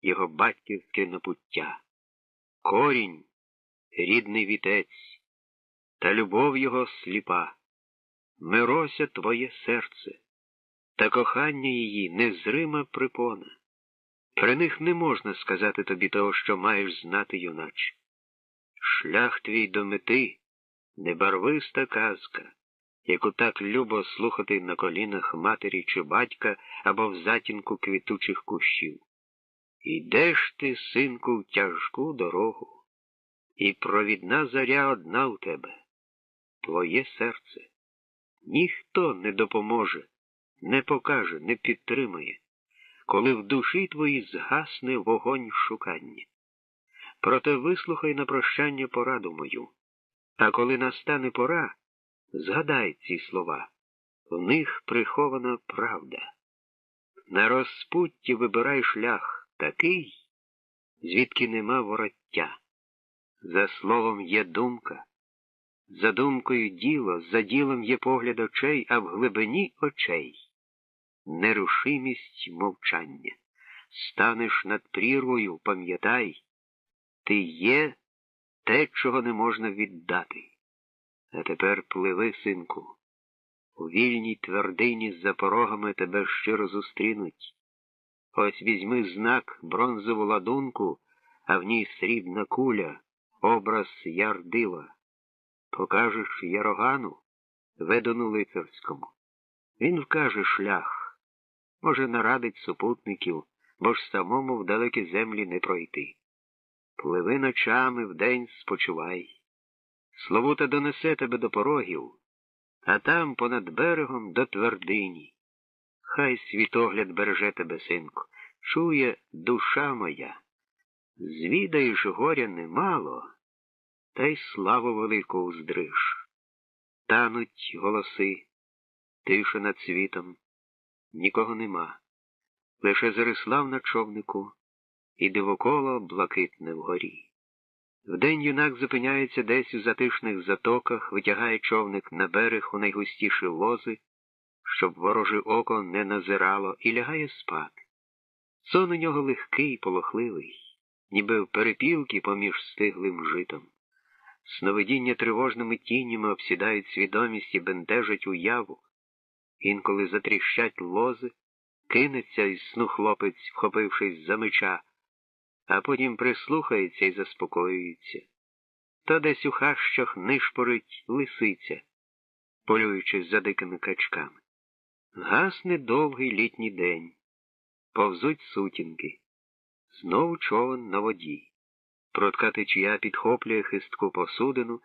Speaker 1: його батьківське напуття. Корінь, рідний вітець, та любов його сліпа. Мирося твоє серце, та кохання її незрима припона. При них не можна сказати тобі того, що маєш знати, юначе. Шлях твій до мети — небарвиста казка, яку так любо слухати на колінах матері чи батька або в затінку квітучих кущів. Ідеш ти, синку, в тяжку дорогу, і провідна заря одна у тебе — твоє серце. Ніхто не допоможе, не покаже, не підтримає, коли в душі твоїй згасне вогонь шукання. Проте вислухай на прощання пораду мою, а коли настане пора, згадай ці слова, в них прихована правда. На розпутті вибирай шлях такий, звідки нема вороття. За словом є думка, за думкою діло, за ділом є погляд очей, а в глибині очей нерушимість мовчання. Станеш над прірвою, пам'ятай, ти є те, чого не можна віддати. А тепер пливи, синку. У вільній твердині за порогами тебе щиро зустрінуть. Ось візьми знак, бронзову ладунку, а в ній срібна куля, образ Ярдила. Покажеш Ярогану, ведону лицарському. Він вкаже шлях, може нарадить супутників, бо ж самому в далекі землі не пройти. Пливи ночами, вдень спочивай. Словута донесе тебе до порогів, а там понад берегом до твердині. Хай світогляд береже тебе, синку, чує душа моя. Звідаєш горя немало, та й славу велику уздриш. Тануть голоси, тиша над світом, нікого нема. Лише Зарислав на човнику і дивоколо блакитне вгорі. Вдень юнак зупиняється десь у затишних затоках, витягає човник на берег у найгустіші лози, щоб вороже око не назирало, і лягає спати. Сон у нього легкий, полохливий, ніби в перепілки поміж стиглим житом. Сновидіння тривожними тінями обсідають свідомість і бентежать уяву. Інколи затріщать лози, кинеться із сну хлопець, вхопившись за меча, а потім прислухається і заспокоюється. То десь у хащах нишпорить лисиця, полюючи за дикими качками. Гасне довгий літній день. Повзуть сутінки. Знову човен на воді. Прудка течія підхоплює хистку посудину,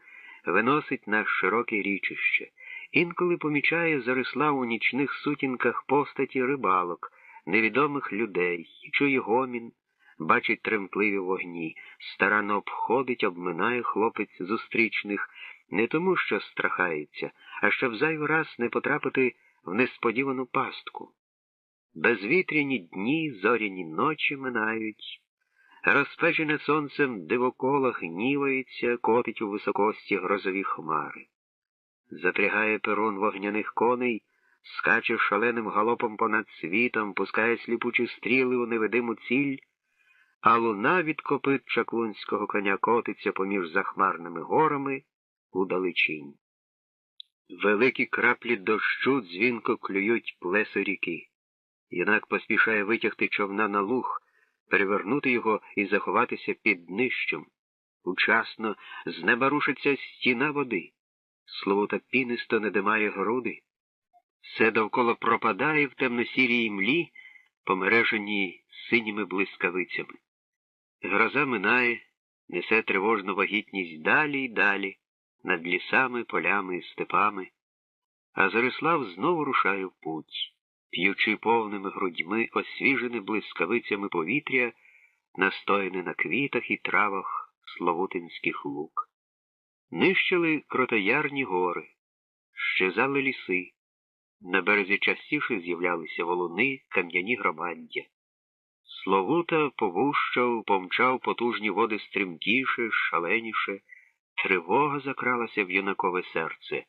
Speaker 1: виносить на широке річище. Інколи помічає Зарислав у нічних сутінках постаті рибалок, невідомих людей, чує гомін, бачить тремтливі вогні, старанно обходить, обминає хлопець зустрічних, не тому, що страхається, а щоб зайвий раз не потрапити в несподівану пастку. Безвітряні дні, зоряні ночі минають. Розпечене сонцем дивокола гнівається, котить у високості грозові хмари. Запрягає перун вогняних коней, скаче шаленим галопом понад світом, пускає сліпучі стріли у невидиму ціль, а луна від копит чаклунського коня котиться поміж захмарними горами у далечінь. Великі краплі дощу дзвінко клюють плеси ріки. Юнак поспішає витягти човна на луг, перевернути його і заховатися під днищем. Учасно з неба рушиться стіна води. Словута пінисто надимає груди. Все довкола пропадає в темно-сірій млі, помереженій синіми блискавицями. Гроза минає, несе тривожну вагітність далі й далі, над лісами, полями і степами. А Зарислав знову рушає в путь, п'ючи повними грудьми освіжене блискавицями повітря, настояне на квітах і травах словутинських луг. Нищили кротоярні гори, щезали ліси, на березі частіше з'являлися валуни, кам'яні громаддя. Словута повущав, помчав потужні води стрімкіше, шаленіше, тривога закралася в юнакове серце.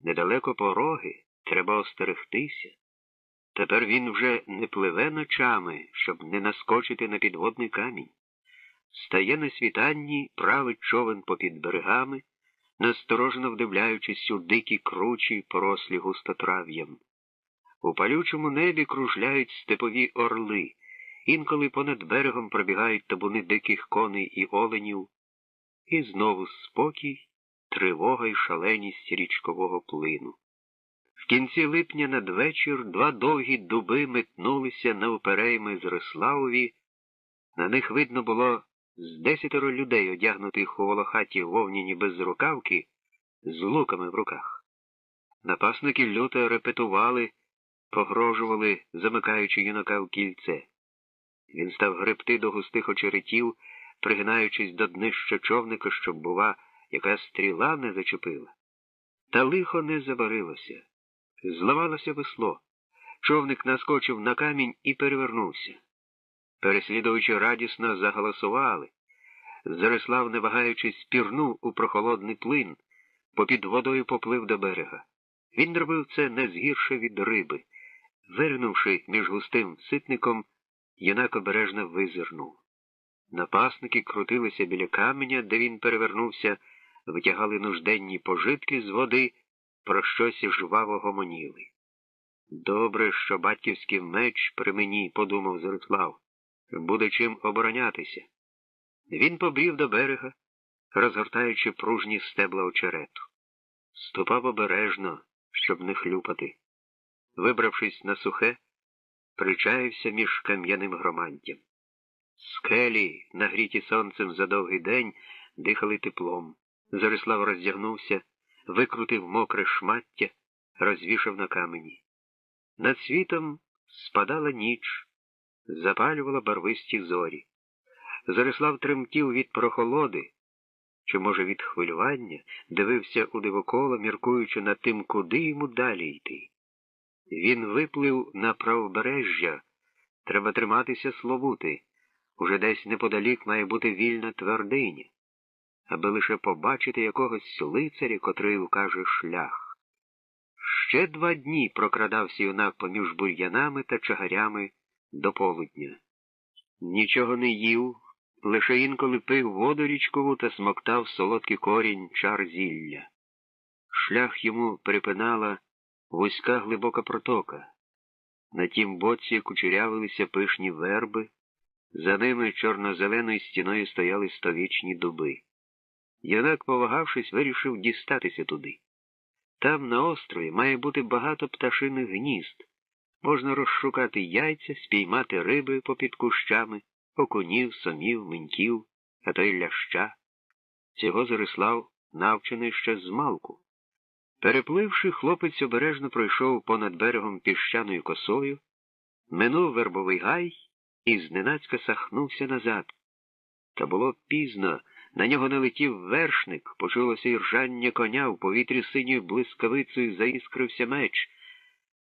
Speaker 1: Недалеко пороги, треба остерегтися. Тепер він вже не пливе ночами, щоб не наскочити на підводний камінь. Стає на світанні, править човен попід берегами, насторожно вдивляючись у дикі кручі, порослі густотрав'ям. У палючому небі кружляють степові орли, інколи понад берегом пробігають табуни диких коней і оленів, і знову спокій, тривога й шаленість річкового плину. В кінці липня надвечір два довгі дуби метнулися навперейми Зариславові. На них видно було з 10 людей, одягнутих у волохаті вовняні безрукавки, з луками в руках. Напасники люто репетували, погрожували, замикаючи юнака в кільце. Він став гребти до густих очеретів, пригинаючись до днища човника, щоб, бува, яка стріла не зачепила. Та лихо не забарилося. Зламалося весло. Човник наскочив на камінь і перевернувся. Переслідуючи радісно, заголосували. Зарислав, не вагаючись, пірнув у прохолодний плин, попід водою поплив до берега. Він робив це не згірше від риби. Виринувши між густим ситником, юнак обережно визирнув. Напасники крутилися біля каменя, де він перевернувся, витягали нужденні пожитки з води, про щось жваво гомоніли. Добре, що батьківський меч при мені, подумав Зорислав, буде чим оборонятися. Він побрів до берега, розгортаючи пружні стебла очерету. Ступав обережно, щоб не хлюпати. Вибравшись на сухе, причаївся між кам'яним громаддям. Скелі, нагріті сонцем за довгий день, дихали теплом. Зорислав роздягнувся, викрутив мокре шмаття, розвішав на камені. Над світом спадала ніч, запалювала барвисті зорі. Зорислав тремтів від прохолоди, чи, може, від хвилювання, дивився у дивокола, міркуючи над тим, куди йому далі йти. Він виплив на правобережжя, треба триматися Славути, уже десь неподалік має бути вільна твердиня, аби лише побачити якогось лицаря, котрий укаже шлях. Ще 2 дні прокрадався юнак поміж бур'янами та чагарями до полудня. Нічого не їв, лише інколи пив воду річкову та смоктав солодкий корінь чар зілля. Шлях йому перепинала вузька глибока протока. На тім боці кучерявилися пишні верби, за ними чорно-зеленою стіною стояли стовічні дуби. Юнак, повагавшись, вирішив дістатися туди. Там, на острові, має бути багато пташиних гнізд. Можна розшукати яйця, спіймати риби попід кущами, окунів, сомів, меньків, а то й ляща. Цього Зорислав навчений ще змалку. Перепливши, хлопець обережно пройшов понад берегом піщаною косою, минув вербовий гай і зненацька сахнувся назад. Та було пізно, на нього налетів вершник, почулося й ржання коня, в повітрі синьою блискавицею заіскрився меч.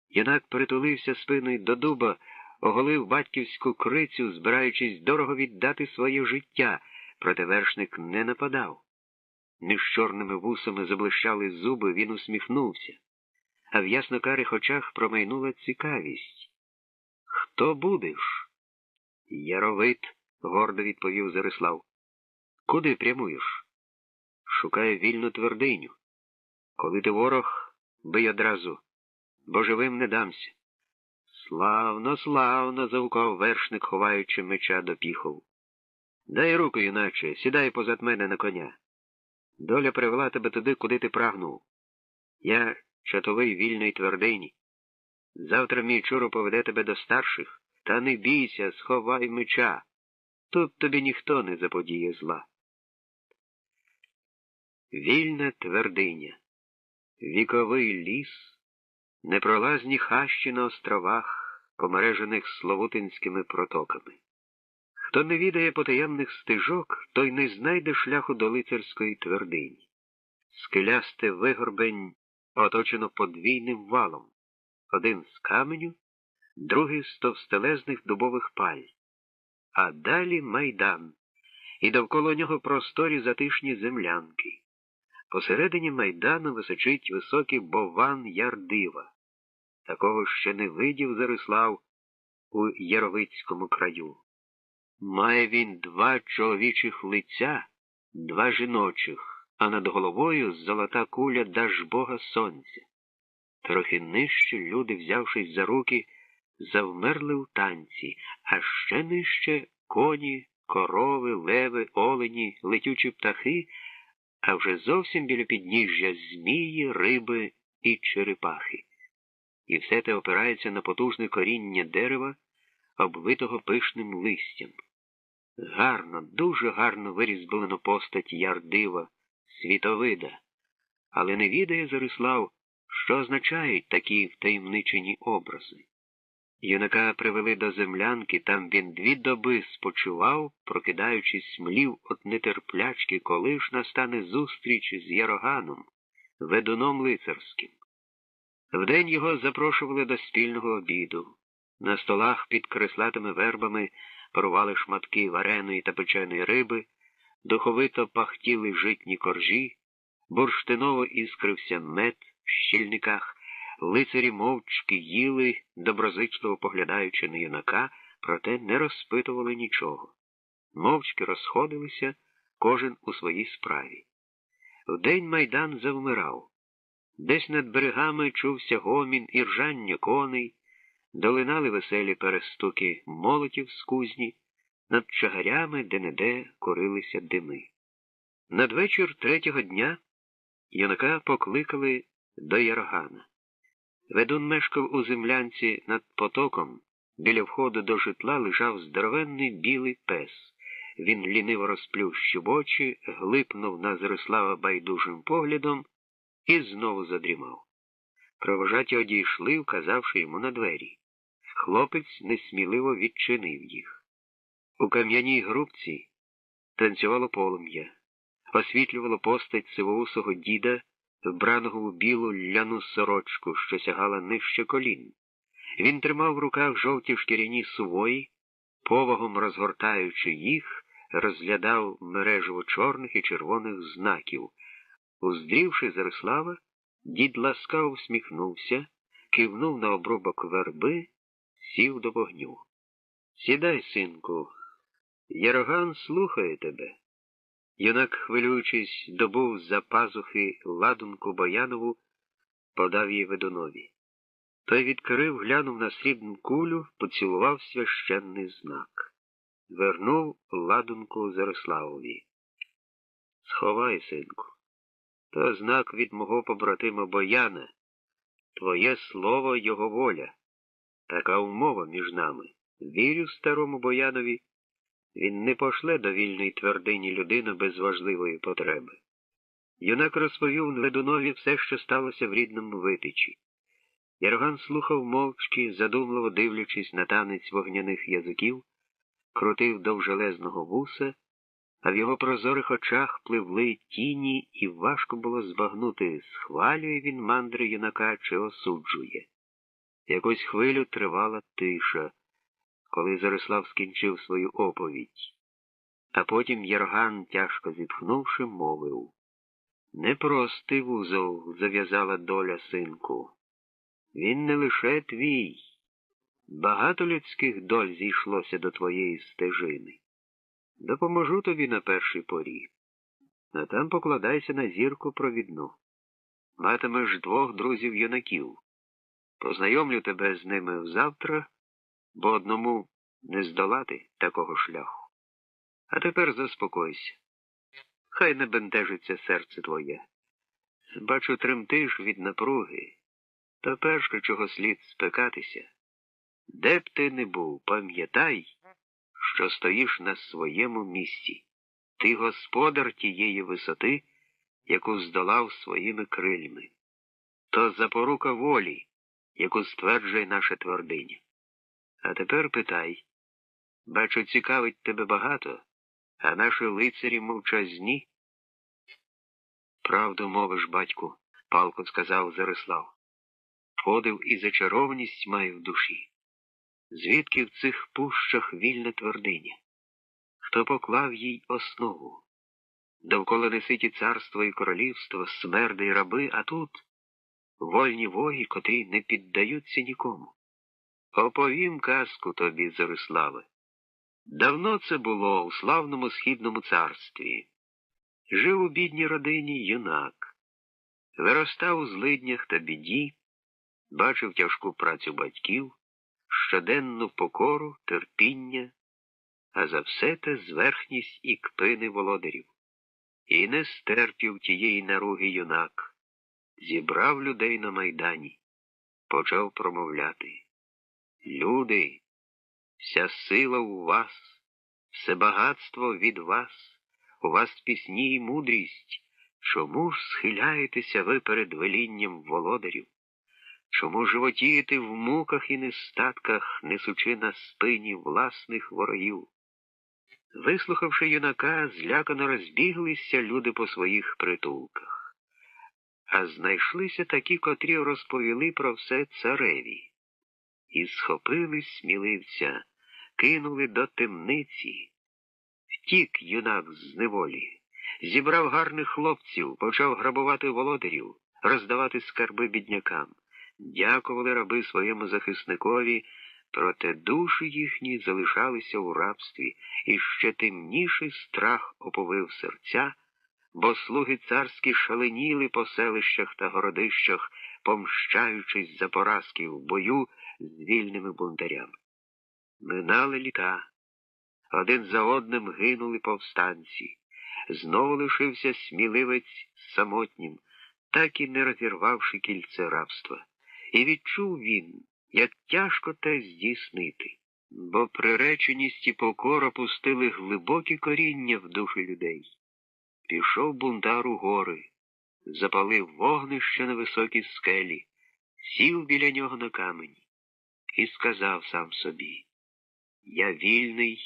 Speaker 1: Юнак притулився спиною до дуба, оголив батьківську крицю, збираючись дорого віддати своє життя, проте вершник не нападав. Між чорними вусами заблищали зуби, він усміхнувся, а в ясно-карих очах промайнула цікавість. «Хто будеш?» «Яровит», — гордо відповів Зорислав. «Куди прямуєш?» «Шукаю вільну твердиню. Коли ти ворог, бий одразу, бо живим не дамся». «Славно, славно», — завукав вершник, ховаючи меча до піхов. «Дай руку, юначе, сідай позад мене на коня. Доля привела тебе туди, куди ти прагнув. Я чатовий вільної твердині. Завтра мій чуру поведе тебе до старших, та не бійся, сховай меча. Тут тобі ніхто не заподіє зла». Вільна твердиня, віковий ліс, непролазні хащі на островах, помережених Славутинськими протоками. Хто не відає потаємних стежок, той не знайде шляху до лицарської твердині. Скелясте вигорбень оточено подвійним валом. Один з каменю, другий з товстелезних дубових паль. А далі майдан, і довкола нього просторі затишні землянки. Посередині майдану височить високий бовван Ярдива. Такого ще не видів Зорислав у Яровицькому краю. Має він 2 чоловічих лиця, 2 жіночих, а над головою золота куля Дажбога сонця. Трохи нижче люди, взявшись за руки, завмерли у танці, а ще нижче коні, корови, леви, олені, летючі птахи, а вже зовсім біля підніжжя змії, риби і черепахи. І все те опирається на потужне коріння дерева, обвитого пишним листям. Гарно, дуже гарно вирізблено постать Ярдива, світовида, але не відає Зорислав, що означають такі втаємничені образи. Юнака привели до землянки, там він 2 доби спочивав, прокидаючись, млів от нетерплячки, коли ж настане зустріч з Яроганом, ведуном лицарським. Вдень його запрошували до спільного обіду. На столах під креслатими вербами парували шматки вареної та печеної риби, духовито пахтіли житні коржі, бурштиново іскрився мед в щільниках, Лицарі мовчки їли, доброзичливо поглядаючи на юнака, проте не розпитували нічого. Мовчки розходилися, кожен у своїй справі. Вдень майдан завмирав. Десь над берегами чувся гомін і ржання коней, долинали веселі перестуки молотів з кузні, над чагарями де-не-де курилися дими. Надвечір третього дня юнака покликали до Ярогана. Ведун мешкав у землянці над потоком, біля входу до житла лежав здоровенний білий пес. Він ліниво розплющив очі, глипнув на Зарислава байдужим поглядом і знову задрімав. Провожаті одійшли, вказавши йому на двері. Хлопець несміливо відчинив їх. У кам'яній грубці танцювало полум'я, освітлювало постать сивоусого діда, вбраного у білу ляну сорочку, що сягала нижче колін. Він тримав в руках жовті шкіряні сувої, повагом розгортаючи їх, розглядав мережево чорних і червоних знаків. Уздрівши Зарислава, дід ласкаво всміхнувся, кивнув на обрубок верби, сів до вогню. «Сідай, синку, Яроган слухає тебе». Юнак, хвилюючись, добув з-за пазухи ладунку Боянову, подав їй ведунові. Той відкрив, глянув на срібну кулю, поцілував священний знак. Вернув ладунку Зариславові. «Сховай, синку. То знак від мого побратима Бояна. Твоє слово — його воля. Така умова між нами. Вірю старому Боянові. Він не пошле до вільної твердині людину без важливої потреби». Юнак розповів ведунові все, що сталося в рідному Витичі. Яроган слухав мовчки, задумливо дивлячись на танець вогняних язиків, крутив довжелезного вуса, а в його прозорих очах пливли тіні, і важко було збагнути, схвалює він мандри юнака чи осуджує. Якусь хвилю тривала тиша, коли Зарислав скінчив свою оповідь. А потім Яроган, тяжко зітхнувши, мовив: «Непростий вузол зав'язала доля, синку. Він не лише твій. Багато людських доль зійшлося до твоєї стежини. Допоможу тобі на першій порі, а там покладайся на зірку провідну. Матимеш двох друзів-юнаків. Познайомлю тебе з ними завтра, бо одному не здолати такого шляху. А тепер заспокойся. Хай не бентежиться серце твоє. Бачу, тремтиш від напруги. Та перше, чого слід спекатися. Де б ти не був, пам'ятай, що стоїш на своєму місці. Ти господар тієї висоти, яку здолав своїми крильми. То запорука волі, яку стверджує наша твердиня. А тепер питай. Бачу, цікавить тебе багато, а наші лицарі мовчазні. «Правду мовиш, батьку», — палко сказав Зарислав. «Подив і зачарованість маю в душі. Звідки в цих пущах вільна твердиня? Хто поклав їй основу? Довкола неситі царство і королівство, смерди й раби, а тут вольні воги, котрі не піддаються нікому. Оповім казку тобі, Зариславе. Давно це було у славному східному царстві. Жив у бідній родині юнак. Виростав у злиднях та біді, бачив тяжку працю батьків, щоденну покору, терпіння, а за все те зверхність і кпини володарів. І не стерпів тієї наруги юнак. Зібрав людей на майдані, почав промовляти: «Люди, вся сила у вас, все багатство від вас, у вас пісні і мудрість. Чому ж схиляєтеся ви перед велінням володарів? Чому животієте в муках і нестатках, несучи на спині власних ворогів?» Вислухавши юнака, злякано розбіглися люди по своїх притулках. А знайшлися такі, котрі розповіли про все цареві. І схопили сміливця, кинули до темниці. Втік юнак з неволі, зібрав гарних хлопців, почав грабувати володарів, роздавати скарби біднякам. Дякували раби своєму захисникові, проте душі їхні залишалися у рабстві, і ще темніший страх оповив серця, бо слуги царські шаленіли по селищах та городищах, помщаючись за поразки в бою з вільними бунтарями. Минали літа. Один за одним гинули повстанці. Знову лишився сміливець самотнім, так і не розірвавши кільце рабства. І відчув він, як тяжко те здійснити, бо приреченість і покора пустили глибокі коріння в душі людей. Пішов бунтар у гори, запалив вогнище на високій скелі, сів біля нього на камені і сказав сам собі: «Я вільний,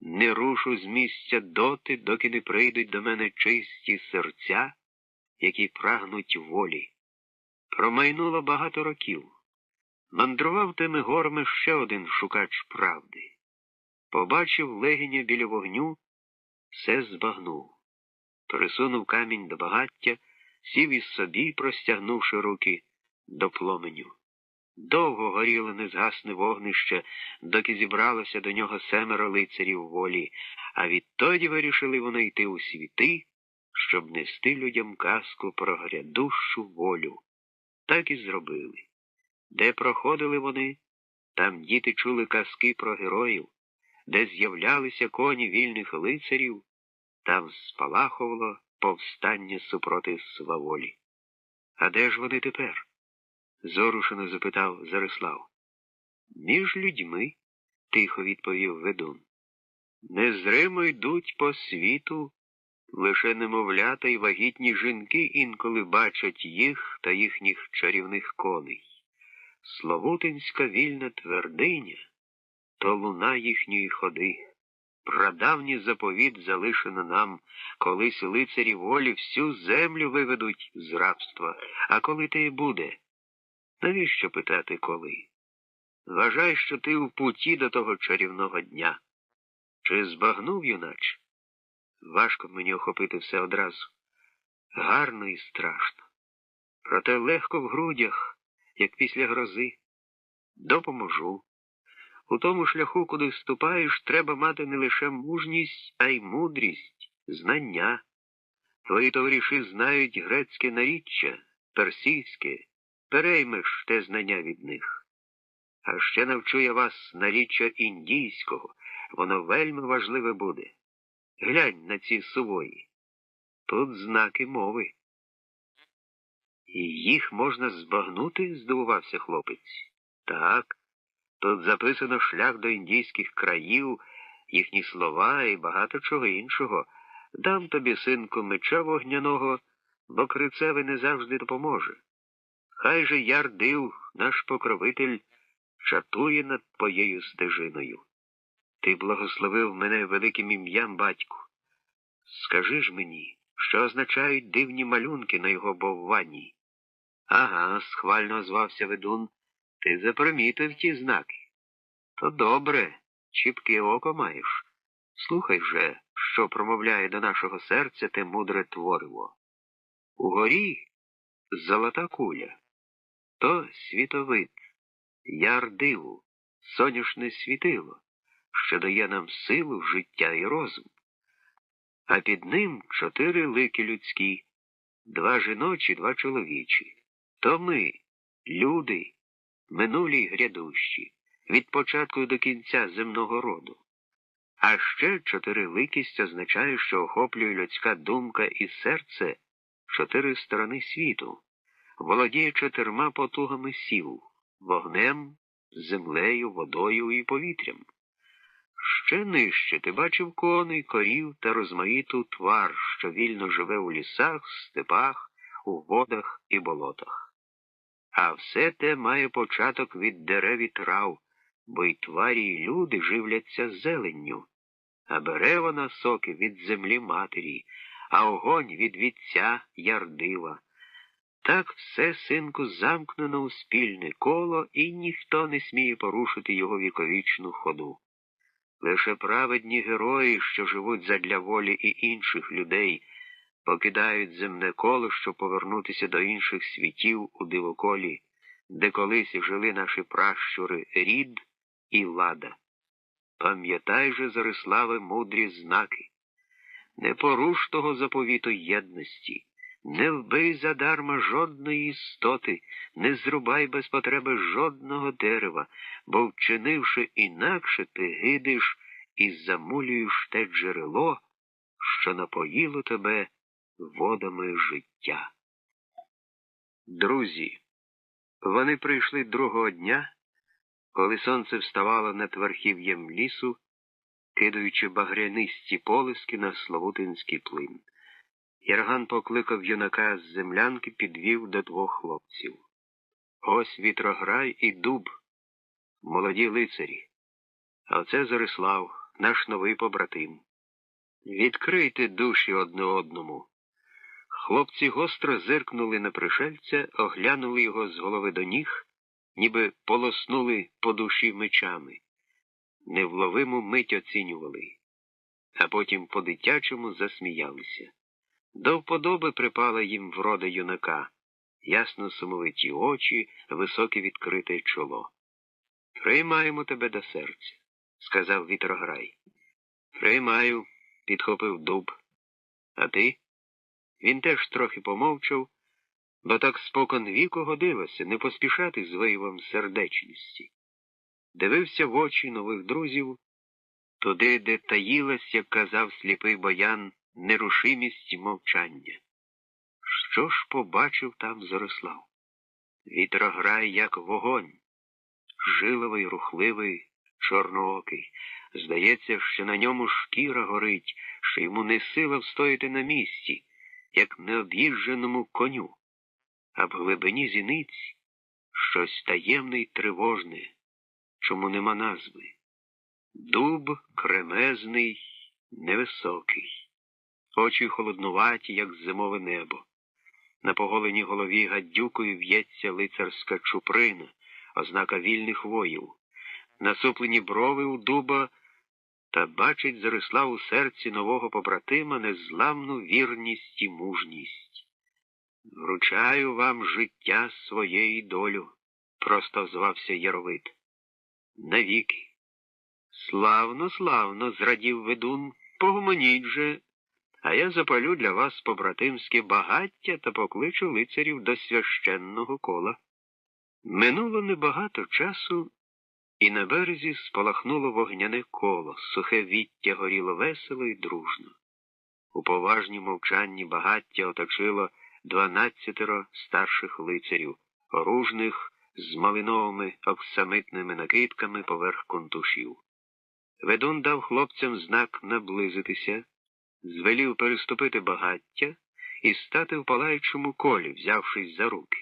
Speaker 1: не рушу з місця доти, доки не прийдуть до мене чисті серця, які прагнуть волі». Промайнуло багато років. Мандрував тими горами ще один шукач правди. Побачив легеня біля вогню, все збагнув. Присунув камінь до багаття, сів із собі, простягнувши руки до пломеню. Довго горіло незгасне вогнище, доки зібралося до нього 7 лицарів волі, а відтоді вирішили вони йти у світи, щоб нести людям казку про грядущу волю. Так і зробили. Де проходили вони, там діти чули казки про героїв, де з'являлися коні вільних лицарів, там спалахувало повстання супроти сваволі. А де ж вони тепер? Зорушено запитав Зарислав. Між людьми, тихо відповів ведун. Незримо йдуть по світу, лише немовлята й вагітні жінки інколи бачать їх та їхніх чарівних коней. Славутинська вільна твердиня — то луна їхньої ходи. Прадавній заповіт залишено нам, колись лицарі волі всю землю виведуть з рабства. А коли те й буде? Навіщо питати коли? Вважай, що ти в путі до того чарівного дня. Чи збагнув, юначе? Важко мені охопити все одразу. Гарно і страшно. Проте легко в грудях, як після грози. Допоможу. У тому шляху, куди вступаєш, треба мати не лише мужність, а й мудрість, знання. Твої товариші знають грецьке наріччя, персійське. Переймеш те знання від них. А ще навчу я вас наріччя індійського. Воно вельми важливе буде. Глянь на ці сувої. Тут знаки мови. І їх можна збагнути, здивувався хлопець. Так, тут записано шлях до індійських країв, їхні слова і багато чого іншого. Дам тобі, синку, меча вогняного, бо крицеве не завжди допоможе. Хай же Ярдив, наш покровитель, чатує над твоєю стежиною. Ти благословив мене великим ім'ям, батьку. Скажи ж мені, що означають дивні малюнки на його бовванні? Ага, схвально озвався ведун, ти запримітив ті знаки. То добре, чіпке око маєш. Слухай же, що промовляє до нашого серця те мудре твориво. Угорі золота куля. То світовид, Ярдиву, соняшне світило, що дає нам силу, життя і розум. А під ним 4 лики людські, 2 жіночі, 2 чоловічі. То ми, люди, минулі й грядущі, від початку до кінця земного роду. А ще 4-ликість означає, що охоплює людська думка і серце 4 сторони світу, володіє 4 потугами сил – вогнем, землею, водою і повітрям. Ще нижче ти бачив коней, корів та розмаїту твар, що вільно живе у лісах, степах, у водах і болотах. А все те має початок від дерев і трав, бо й тварі, і люди живляться зеленню, а бере вона соки від землі матері, а огонь від вітця Ярдива. Так все, синку, замкнено у спільне коло, і ніхто не сміє порушити його віковічну ходу. Лише праведні герої, що живуть задля волі і інших людей, покидають земне коло, щоб повернутися до інших світів у дивоколі, де колись жили наші пращури Рід і Лада. Пам'ятай же, Зариславе, мудрі знаки. Не поруш того заповіту єдності, не вбий задарма жодної істоти, не зрубай без потреби жодного дерева, бо, вчинивши інакше, ти гидиш і замулюєш те джерело, що напоїло тебе водами життя. Друзі, вони прийшли другого дня, коли сонце вставало над верхів'ям лісу, кидаючи багрянисті полиски на Славутинський плин. Ярган покликав юнака з землянки, підвів до двох хлопців. Ось Вітрограй і Дуб, молоді лицарі. А оце Зарислав, наш новий побратим. Відкрийте душі одне одному. Хлопці гостро зиркнули на пришельця, оглянули його з голови до ніг, ніби полоснули по душі мечами. Невловиму мить оцінювали, а потім по-дитячому засміялися. До вподоби припала їм врода юнака, ясно сумовиті очі, високе відкрите чоло. «Приймаємо тебе до серця», — сказав Вітрограй. «Приймаю», — підхопив Дуб. «А ти?» Він теж трохи помовчав, бо так спокон віку годилося не поспішати з виявом сердечності. Дивився в очі нових друзів, туди, де таїлась, як казав сліпий Боян, нерушимість мовчання. Що ж побачив там Зарислав? Вітрограй, як вогонь, жиловий, рухливий, чорноокий. Здається, що на ньому шкіра горить, що йому не сила встояти на місці, як необ'їждженому коню. А в глибині зіниць щось таємне й тривожне, чому нема назви. Дуб кремезний, невисокий. Очі холоднуваті, як зимове небо. На поголеній голові гадюкою в'ється лицарська чуприна, ознака вільних воїв. Насуплені брови у Дуба, та бачить Зарислав у серці нового побратима незламну вірність і мужність. «Вручаю вам життя своє і долю», — просто озвався Яровит. «Навіки». «Славно, славно», — зрадів ведун, — «погомоніть же, а я запалю для вас побратимське багаття та покличу лицарів до священного кола». Минуло небагато часу, і на березі спалахнуло вогняне коло, сухе віття горіло весело і дружно. У поважній мовчанні багаття оточило 12 старших лицарів, оружних, з малиновими оксамитними накидками поверх контушів. Ведун дав хлопцям знак наблизитися, звелів переступити багаття і стати в палаючому колі, взявшись за руки.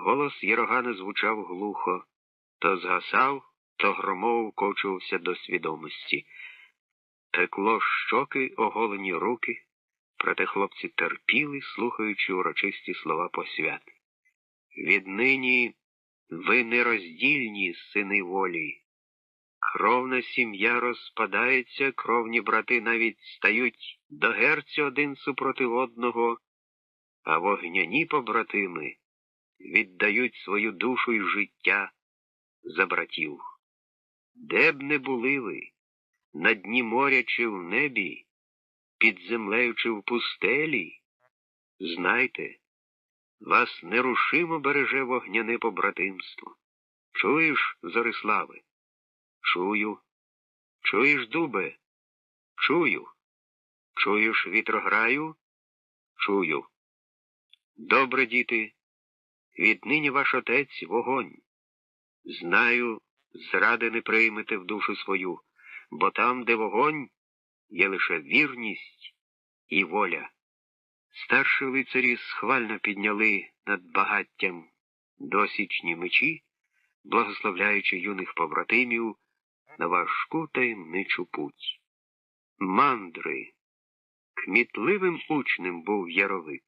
Speaker 1: Голос Єрогана звучав глухо, то згасав, то громово вкочувався до свідомості. Текло щоки, оголені руки, проте хлопці терпіли, слухаючи урочисті слова посвяти. «Віднині ви нероздільні, сини волі. Кровна сім'я розпадається, кровні брати навіть стають до герцю один супроти одного, а вогняні побратими віддають свою душу і життя за братів. Де б не були ви, на дні моря чи в небі, під землею чи в пустелі, знайте, вас нерушимо береже вогняне побратимство. Чуєш, Зариславе? Чую. Чуєш, Дубе? Чую. Чуєш, Вітрограю? Чую. Добре, діти, віднині ваш отець вогонь. Знаю, зради не приймете в душу свою, бо там, де вогонь, є лише вірність і воля. Старші лицарі схвально підняли над багаттям досічні мечі, благословляючи юних побратимів на важку таємничу путь. Мандри. Кмітливим учнем був Яровит.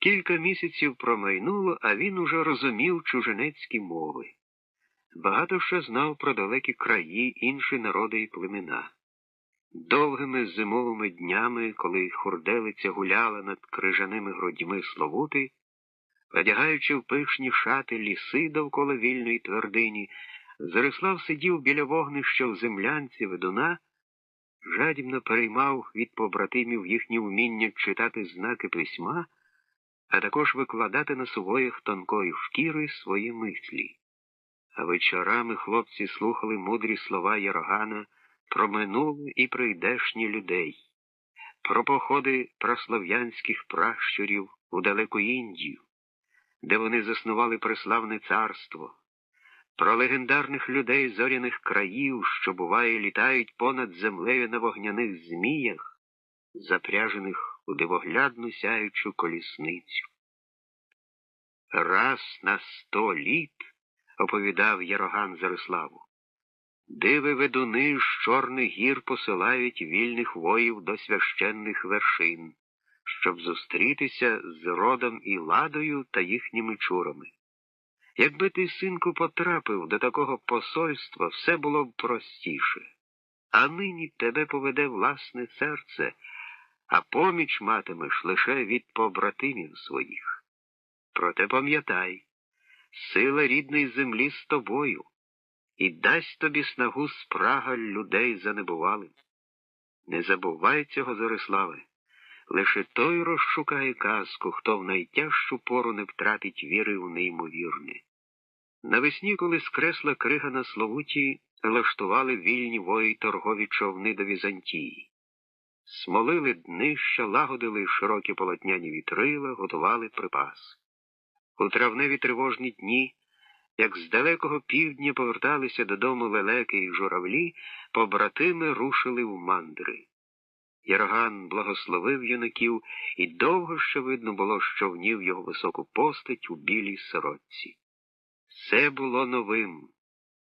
Speaker 1: Кілька місяців промайнуло, а він уже розумів чужинецькі мови. Багато що знав про далекі краї, інші народи і племена. Довгими зимовими днями, коли хурделиця гуляла над крижаними грудьми Славути, Одягаючи в пишні шати ліси довкола вільної твердині, Зарислав сидів біля вогнища в землянці ведуна, жадібно переймав від побратимів їхнє вміння читати знаки письма, а також викладати на сувоях тонкої шкіри свої мислі. А вечорами хлопці слухали мудрі слова Єрогана про минуле і прийдешні людей, про походи прослов'янських пращурів у далеку Індію, де вони заснували преславне царство, про легендарних людей зоряних країв, що, буває, літають понад землею на вогняних зміях, запряжених у дивоглядну сяючу колісницю. Раз на 100 літ, оповідав Єроган Зариславу, диви ведуни з Чорних гір посилають вільних воїв до священних вершин, щоб зустрітися з родом і ладою та їхніми чурами. Якби ти, синку, потрапив до такого посольства, все було б простіше. А нині тебе поведе власне серце, а поміч матимеш лише від побратимів своїх. Проте пам'ятай, сила рідної землі з тобою, і дасть тобі снагу спрага людей занебувалим. Не забувай цього, Зариславе. Лише той розшукає казку, хто в найтяжчу пору не втратить віри в неймовірне. Навесні, коли скресла крига на Славуті, лаштували вільні вої торгові човни до Візантії. Смолили днища, лагодили широкі полотняні вітрила, готували припас. У травневі тривожні дні, як з далекого півдня поверталися додому лелеки і журавлі, побратими рушили в мандри. Єроган благословив юнаків, і довго ще видно було, що внів його високу постать у білій сорочці. Все було новим,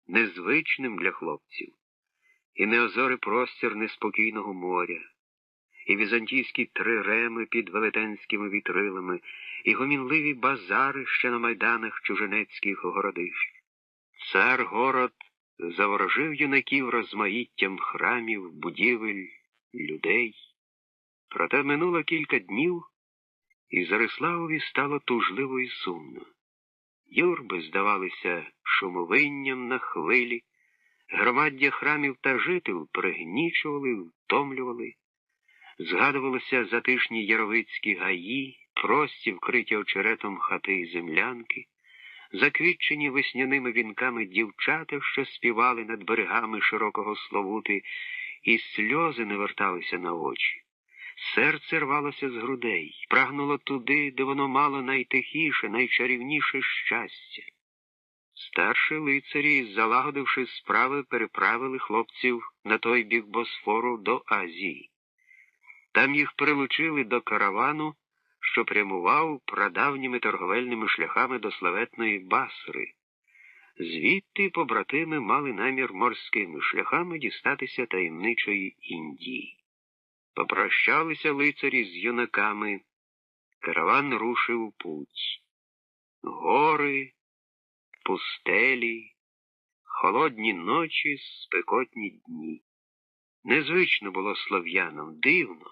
Speaker 1: незвичним для хлопців. І неозорий простір неспокійного моря, і візантійські триреми під велетенськими вітрилами, і гомінливі базари ще на майданах чужинецьких городищ. Цар-город заворожив юнаків розмаїттям храмів, будівель, людей. Проте минуло кілька днів, і Зариславові стало тужливо і сумно. Юрби здавалися шумовинням на хвилі, громаддя храмів та жител пригнічували, втомлювали. Згадувалися затишні яровицькі гаї, прості вкриті очеретом хати і землянки, заквітчені весняними вінками дівчата, що співали над берегами широкого Славути, і сльози не верталися на очі. Серце рвалося з грудей, прагнуло туди, де воно мало найтихіше, найчарівніше щастя. Старші лицарі, залагодивши справи, переправили хлопців на той бік Босфору до Азії. Там їх прилучили до каравану, що прямував прадавніми торговельними шляхами до славетної Басри. Звідти побратими мали намір морськими шляхами дістатися таємничої Індії. Попрощалися лицарі з юнаками, караван рушив у путь. Гори, пустелі, холодні ночі, спекотні дні. Незвично було слов'янам, дивно.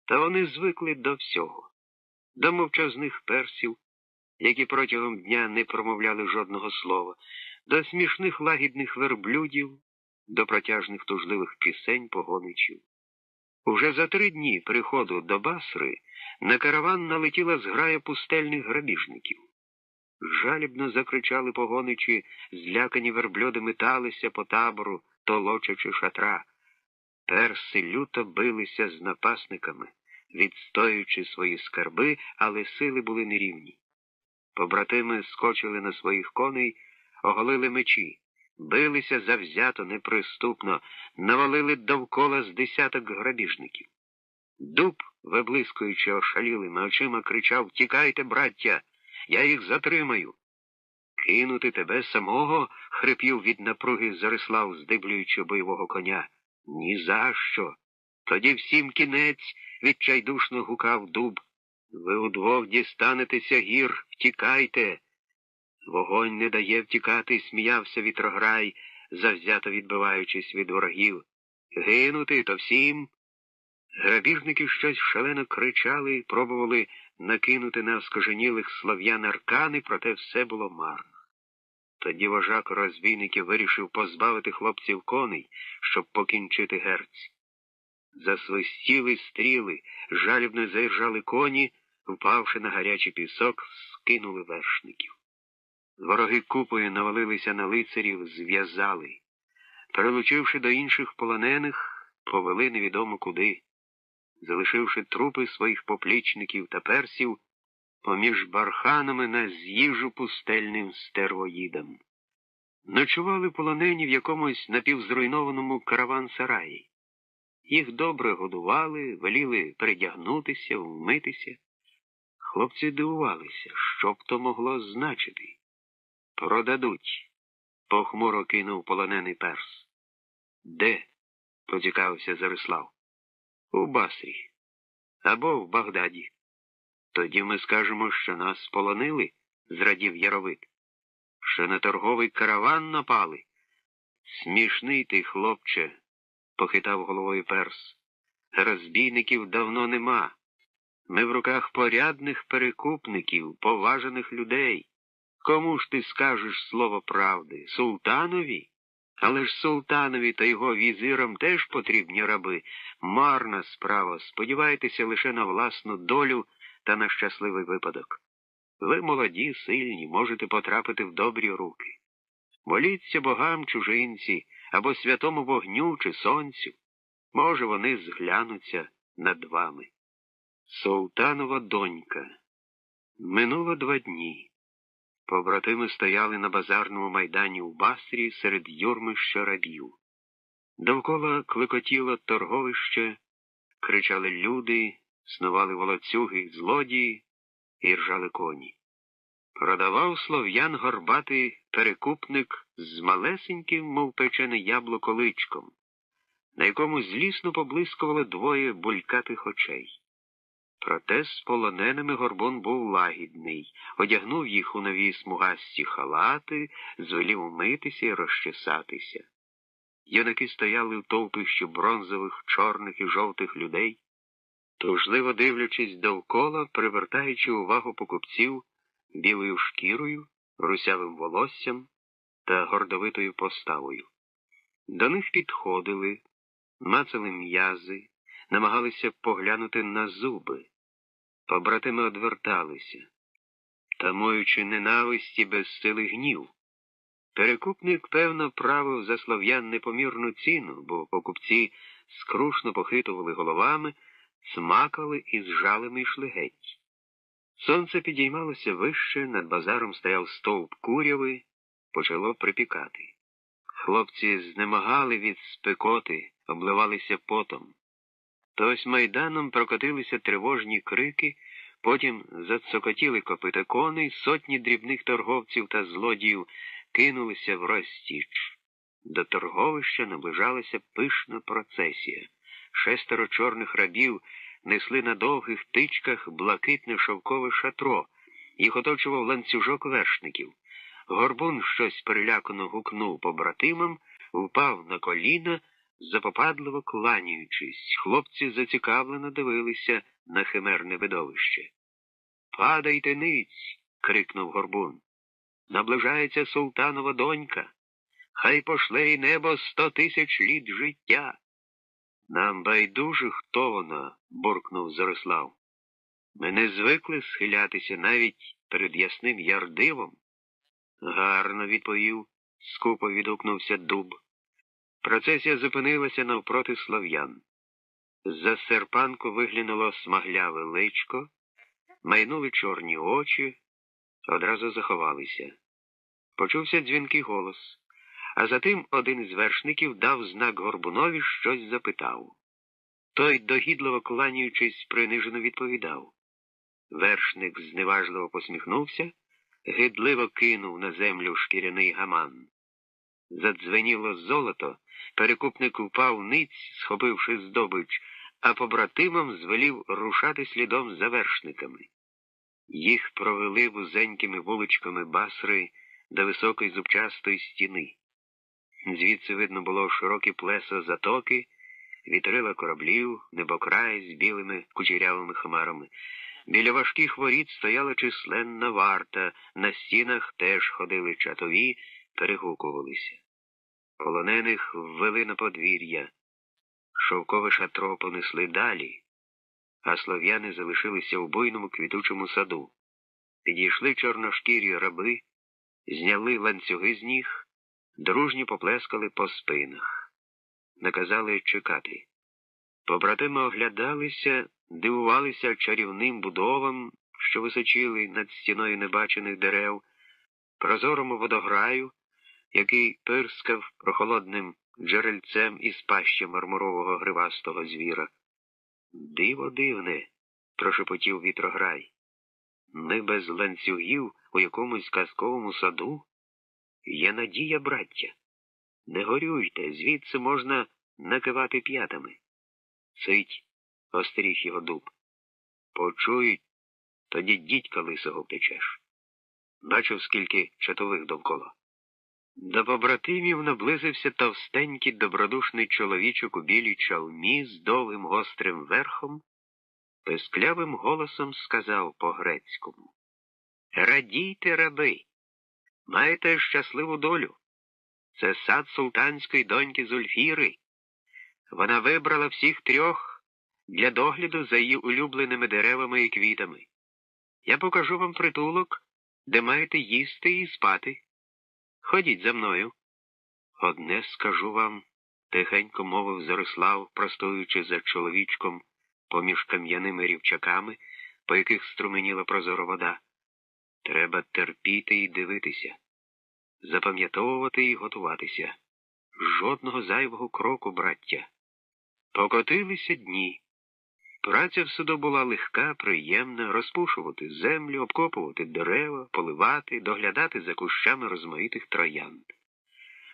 Speaker 1: Та вони звикли до всього. До мовчазних персів, які протягом дня не промовляли жодного слова, до смішних лагідних верблюдів, до протяжних тужливих пісень погоничів. Уже за 3 дні приходу до Басри на караван налетіла зграя пустельних грабіжників. Жалібно закричали погоничі, злякані верблюди металися по табору, толочачи шатра. Перси люто билися з напасниками, відстоюючи свої скарби, але сили були нерівні. Побратими скочили на своїх коней, оголили мечі, билися завзято, неприступно, навалили довкола з 10 грабіжників. Дуб, виблискуючи ошалілими очима, кричав: «Тікайте, браття! Я їх затримаю!» «Кинути тебе самого?» — хрипів від напруги Зарислав, здиблюючи бойового коня. «Ні за що! Тоді всім кінець!» — відчайдушно гукав Дуб. «Ви удвох дістанетеся гір, втікайте!» «Вогонь не дає втікати!» — сміявся Вітрограй, завзято відбиваючись від ворогів. «Гинути то всім!» Грабіжники щось шалено кричали, пробували накинути на оскаженілих слов'ян аркани, проте все було марно. Тоді вожак розбійників вирішив позбавити хлопців коней, щоб покінчити герць. Засвистіли стріли, жалібно заіржали коні, впавши на гарячий пісок, скинули вершників. Вороги купою навалилися на лицарів, зв'язали. Перелучивши до інших полонених, повели невідомо куди, залишивши трупи своїх поплічників та персів поміж барханами на з'їжу пустельним стервоїдам. Ночували полонені в якомусь напівзруйнованому караван-сараї. Їх добре годували, веліли передягнутися, вмитися. Хлопці дивувалися, що б то могло значити. «Продадуть», — похмуро кинув полонений перс. «Де?» — поцікавився Зарислав. «У Басрі. Або в Багдаді». «Тоді ми скажемо, що нас полонили», — зрадів Яровит. «Що на торговий караван напали?» «Смішний ти, хлопче», — похитав головою перс. «Розбійників давно нема. Ми в руках порядних перекупників, поважаних людей. Кому ж ти скажеш слово правди? Султанові? Але ж султанові та його візирам теж потрібні раби. Марна справа, сподівайтеся лише на власну долю та на щасливий випадок. Ви молоді, сильні, можете потрапити в добрі руки. Моліться богам чужинці, або святому вогню чи сонцю. Може, вони зглянуться над вами». Султанова донька. Минуло 2 дні. Побратими стояли на базарному майдані у Басрі серед юрмища рабів. Довкола клекотіло торговище, кричали люди, снували волоцюги й злодії і ржали коні. Продавав слов'ян горбатий перекупник з малесеньким, мов печене яблуко, личком, на якому злісно поблискували 2 булькатих очей. Проте з полоненими Горбун був лагідний, одягнув їх у нові смугасті халати, звелів умитися і розчесатися. Юнаки стояли в товпищі бронзових, чорних і жовтих людей, тужливо дивлячись довкола, привертаючи увагу покупців білою шкірою, русявим волоссям та гордовитою поставою. До них підходили, мацали м'язи, намагалися поглянути на зуби. Побратими одверталися, тамуючи ненависті без сили гнів. Перекупник, певно, правив за слов'ян непомірну ціну, бо покупці скрушно похитували головами, смакали і з жалами йшли геть. Сонце підіймалося вище, над базаром стояв стовп куряви, почало припікати. Хлопці знемагали від спекоти, обливалися потом. То ось майданом прокотилися тривожні крики, потім зацокотіли копита коней, сотні дрібних торговців та злодіїв кинулися в розтіч. До торговища наближалася пишна процесія. 6 чорних рабів несли на довгих тичках блакитне шовкове шатро, їх оточував ланцюжок вершників. Горбун щось перелякано гукнув побратимам, впав на коліна, запопадливо кланяючись. Хлопці зацікавлено дивилися на химерне видовище. «Падайте ниць!» — крикнув Горбун. «Наближається султанова донька. Хай пошле й небо 100 000 літ життя!» «Нам байдуже, хто вона!» — буркнув Зарислав. «Ми не звикли схилятися навіть перед ясним Ярдивом». «Гарно», — відповів, скупо відгукнувся Дуб. Процесія зупинилася навпроти слов'ян. З-за серпанку виглянуло смагляве личко, майнули чорні очі, одразу заховалися. Почувся дзвінкий голос, а затим один із вершників дав знак Горбунові, щось запитав. Той, догідливо кланяючись, принижено відповідав. Вершник зневажливо посміхнувся, гидливо кинув на землю шкіряний гаман. Задзвеніло золото, перекупник упав ниць, схопивши здобич, а побратимам звелів рушати слідом за вершниками. Їх провели вузенькими вуличками Басри до високої зубчастої стіни. Звідси видно було широкі плеса затоки, вітрила кораблів, небокрай з білими кучерявими хмарами. Біля важких воріт стояла численна варта, на стінах теж ходили чатові, перегукувалися. Полонених ввели на подвір'я, шовкове шатро понесли далі, а слов'яни залишилися у буйному квітучому саду. Підійшли чорношкірі раби, зняли ланцюги з ніг, дружні поплескали по спинах. Наказали чекати. Побратими оглядалися, дивувалися чарівним будовам, що височили над стіною небачених дерев, прозорому водограю, який пирскав прохолодним джерельцем із пащі мармурового гривастого звіра. «Диво дивне», – прошепотів вітрограй. «Ми без ланцюгів у якомусь казковому саду? Є надія, браття. Не горюйте, звідси можна накивати п'ятами». «Цить», – остеріг його дуб. «Почують, тоді дідька лисого втечеш». Бачив, скільки чатових довкола. До побратимів наблизився товстенький добродушний чоловічок у білій чалмі з довгим гострим верхом, писклявим голосом сказав по-грецькому: «Радійте, раби! Маєте щасливу долю! Це сад султанської доньки Зульфіри. Вона вибрала всіх трьох для догляду за її улюбленими деревами і квітами. Я покажу вам притулок, де маєте їсти і спати. Ходіть за мною». «Одне скажу вам», – тихенько мовив Зарислав, простуючи за чоловічком поміж кам'яними рівчаками, по яких струменіла прозора вода. «Треба терпіти і дивитися, запам'ятовувати і готуватися. Жодного зайвого кроку, браття». Покотилися дні. Праця в саду була легка, приємна: розпушувати землю, обкопувати дерева, поливати, доглядати за кущами розмаїтих троянд.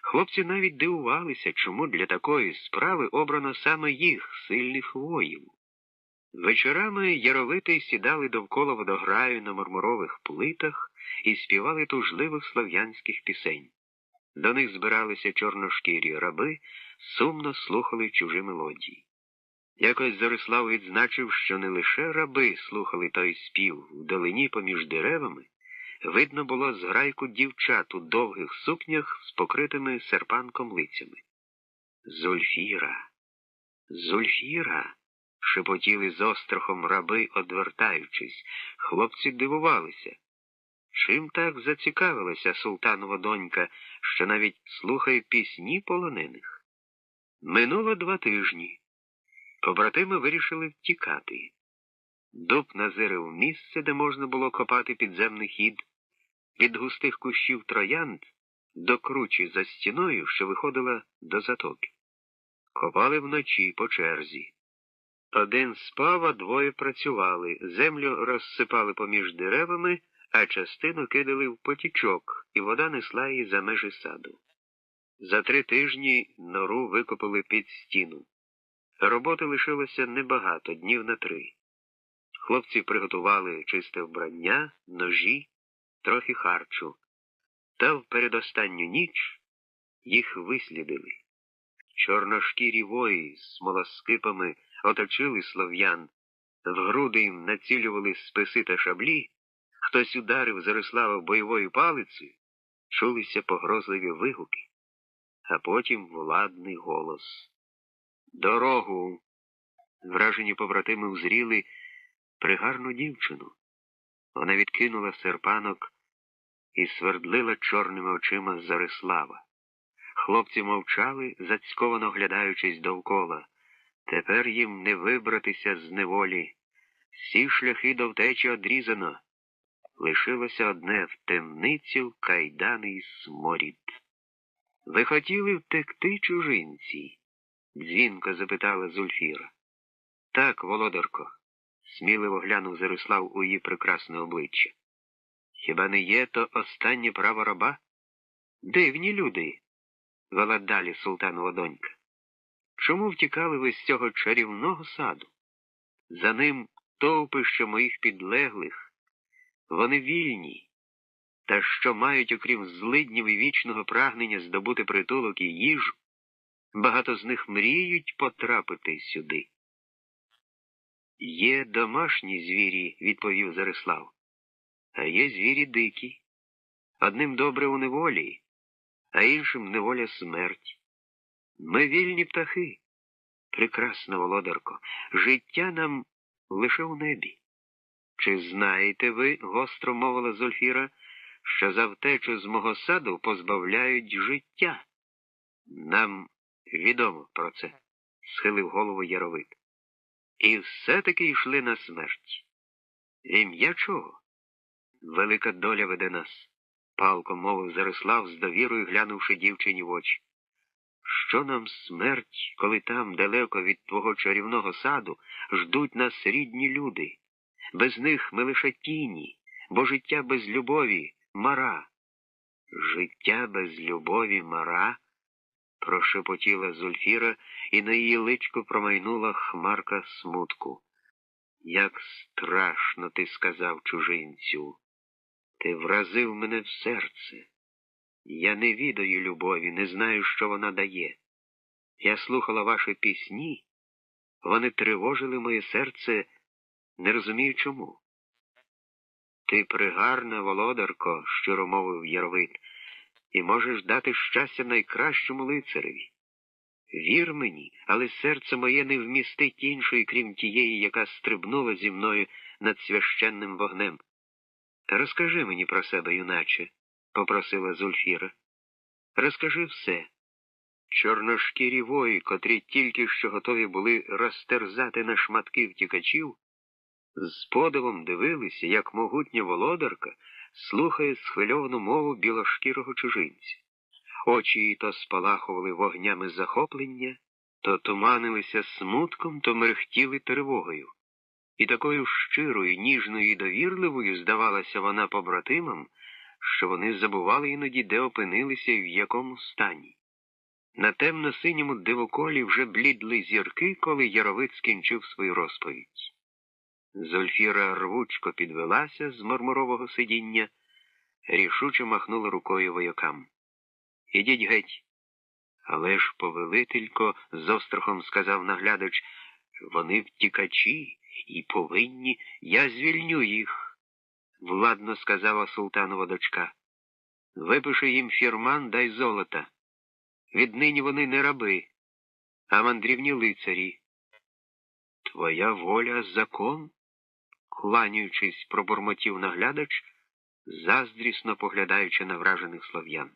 Speaker 1: Хлопці навіть дивувалися, чому для такої справи обрано саме їх, сильних воїв. Вечорами яровити сідали довкола водограю на мармурових плитах і співали тужливих слов'янських пісень. До них збиралися чорношкірі раби, сумно слухали чужі мелодії. Якось Зарислав відзначив, що не лише раби слухали той спів. Вдалині поміж деревами видно було зграйку дівчат у довгих сукнях з покритими серпанком лицями. «Зульфіра! Зульфіра!» – шепотіли з острахом раби, одвертаючись. Хлопці дивувалися. Чим так зацікавилася султанова донька, що навіть слухає пісні полонених? Минуло 2 тижні. Побратими вирішили втікати. Дуб назирив місце, де можна було копати підземний хід, від густих кущів троянд до кручі за стіною, що виходила до затоки. Копали вночі по черзі. Один спав, а 2 працювали. Землю розсипали поміж деревами, а частину кидали в потічок, і вода несла її за межі саду. За 3 тижні нору викопали під стіну. Роботи лишилося небагато, днів на 3. Хлопці приготували чисте вбрання, ножі, трохи харчу. Та в передостанню ніч їх вислідили. Чорношкірі вої з смолоскипами оточили слов'ян, в груди їм націлювали списи та шаблі, хтось ударив Зарислава бойовою палицею, чулися погрозливі вигуки, а потім владний голос: «Дорогу!» Вражені побратими узріли пригарну дівчину. Вона відкинула серпанок і свердлила чорними очима Зарислава. Хлопці мовчали, зацьковано оглядаючись довкола. Тепер їм не вибратися з неволі. Всі шляхи до втечі одрізано. Лишилося одне — в темницю, кайдани і сморід. «Ви хотіли втекти, чужинці?» – дзвінко запитала Зульфіра. «Так, володарко», – сміливо глянув Зарислав у її прекрасне обличчя. «Хіба не є то останнє право раба? Дивні люди», – вела далі султанова донька. «Чому втікали ви з цього чарівного саду? За ним товпище моїх підлеглих. Вони вільні. Та що мають, окрім злиднів і вічного прагнення здобути притулок і їжу? Багато з них мріють потрапити сюди. Є домашні звірі, відповів Зарислав, а є звірі дикі. Одним добре у неволі, а іншим неволя смерть. Ми вільні птахи. Прекрасна, володарко, життя нам лише у небі. Чи знаєте ви, гостро мовила Зульфіра, що за втечу з мого саду позбавляють життя? Нам відомо про це, схилив голову Яровит. І все-таки йшли на смерть. В ім'я чого? Велика доля веде нас, палко мовив Зарислав, з довірою глянувши дівчині в очі. Що нам смерть, коли там, далеко від твого чарівного саду, ждуть нас рідні люди? Без них ми лише тіні, бо життя без любові – мара. Життя без любові – мара? Прошепотіла Зульфіра, і на її личку промайнула хмарка смутку. Як страшно ти сказав, чужинцю. Ти вразив мене в серце. Я не відаю любові, не знаю, що вона дає. Я слухала ваші пісні, вони тривожили моє серце, не розумію чому. Ти пригарна, володарко, щиро мовив Яровит, і можеш дати щастя найкращому лицареві. Вір мені, але серце моє не вмістить іншої, крім тієї, яка стрибнула зі мною над священним вогнем. Розкажи мені про себе, юначе, попросила Зульфіра. Розкажи все. Чорношкірі вої, котрі тільки що готові були розтерзати на шматки втікачів, з подивом дивилися, як могутня володарка слухає схвильовану мову білошкірого чужинця. Очі її то спалахували вогнями захоплення, то туманилися смутком, то мерехтіли тривогою. І такою щирою, ніжною і довірливою здавалася вона побратимам, що вони забували іноді, де опинилися і в якому стані. На темно-синьому дивоколі вже блідли зірки, коли Яровит скінчив свою розповідь. Зульфіра рвучко підвелася з мармурового сидіння, рішуче махнула рукою воякам. «Ідіть геть!» «Але ж, повелителько, — з острахом сказав наглядач, — вони втікачі і повинні, я звільню їх!» — владно сказала султанова дочка. «Випиши їм фірман, дай золота. Віднині вони не раби, а мандрівні лицарі». «Твоя воля — закон?» — кланяючись, пробурмотів наглядач, заздрісно поглядаючи на вражених слов'ян.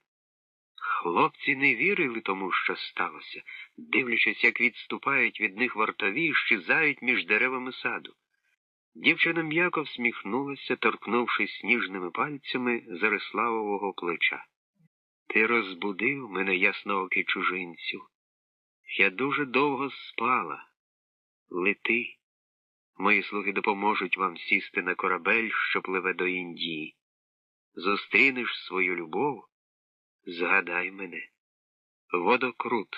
Speaker 1: Хлопці не вірили тому, що сталося, дивлячись, як відступають від них вартові і щезають між деревами саду. Дівчина м'яко всміхнулася, торкнувшись ніжними пальцями Зариславового плеча. «Ти розбудив мене, ясноокий чужинцю. Я дуже довго спала. Лети. Мої слуги допоможуть вам сісти на корабель, що пливе до Індії. Зустрінеш свою любов, згадай мене». Водокрут.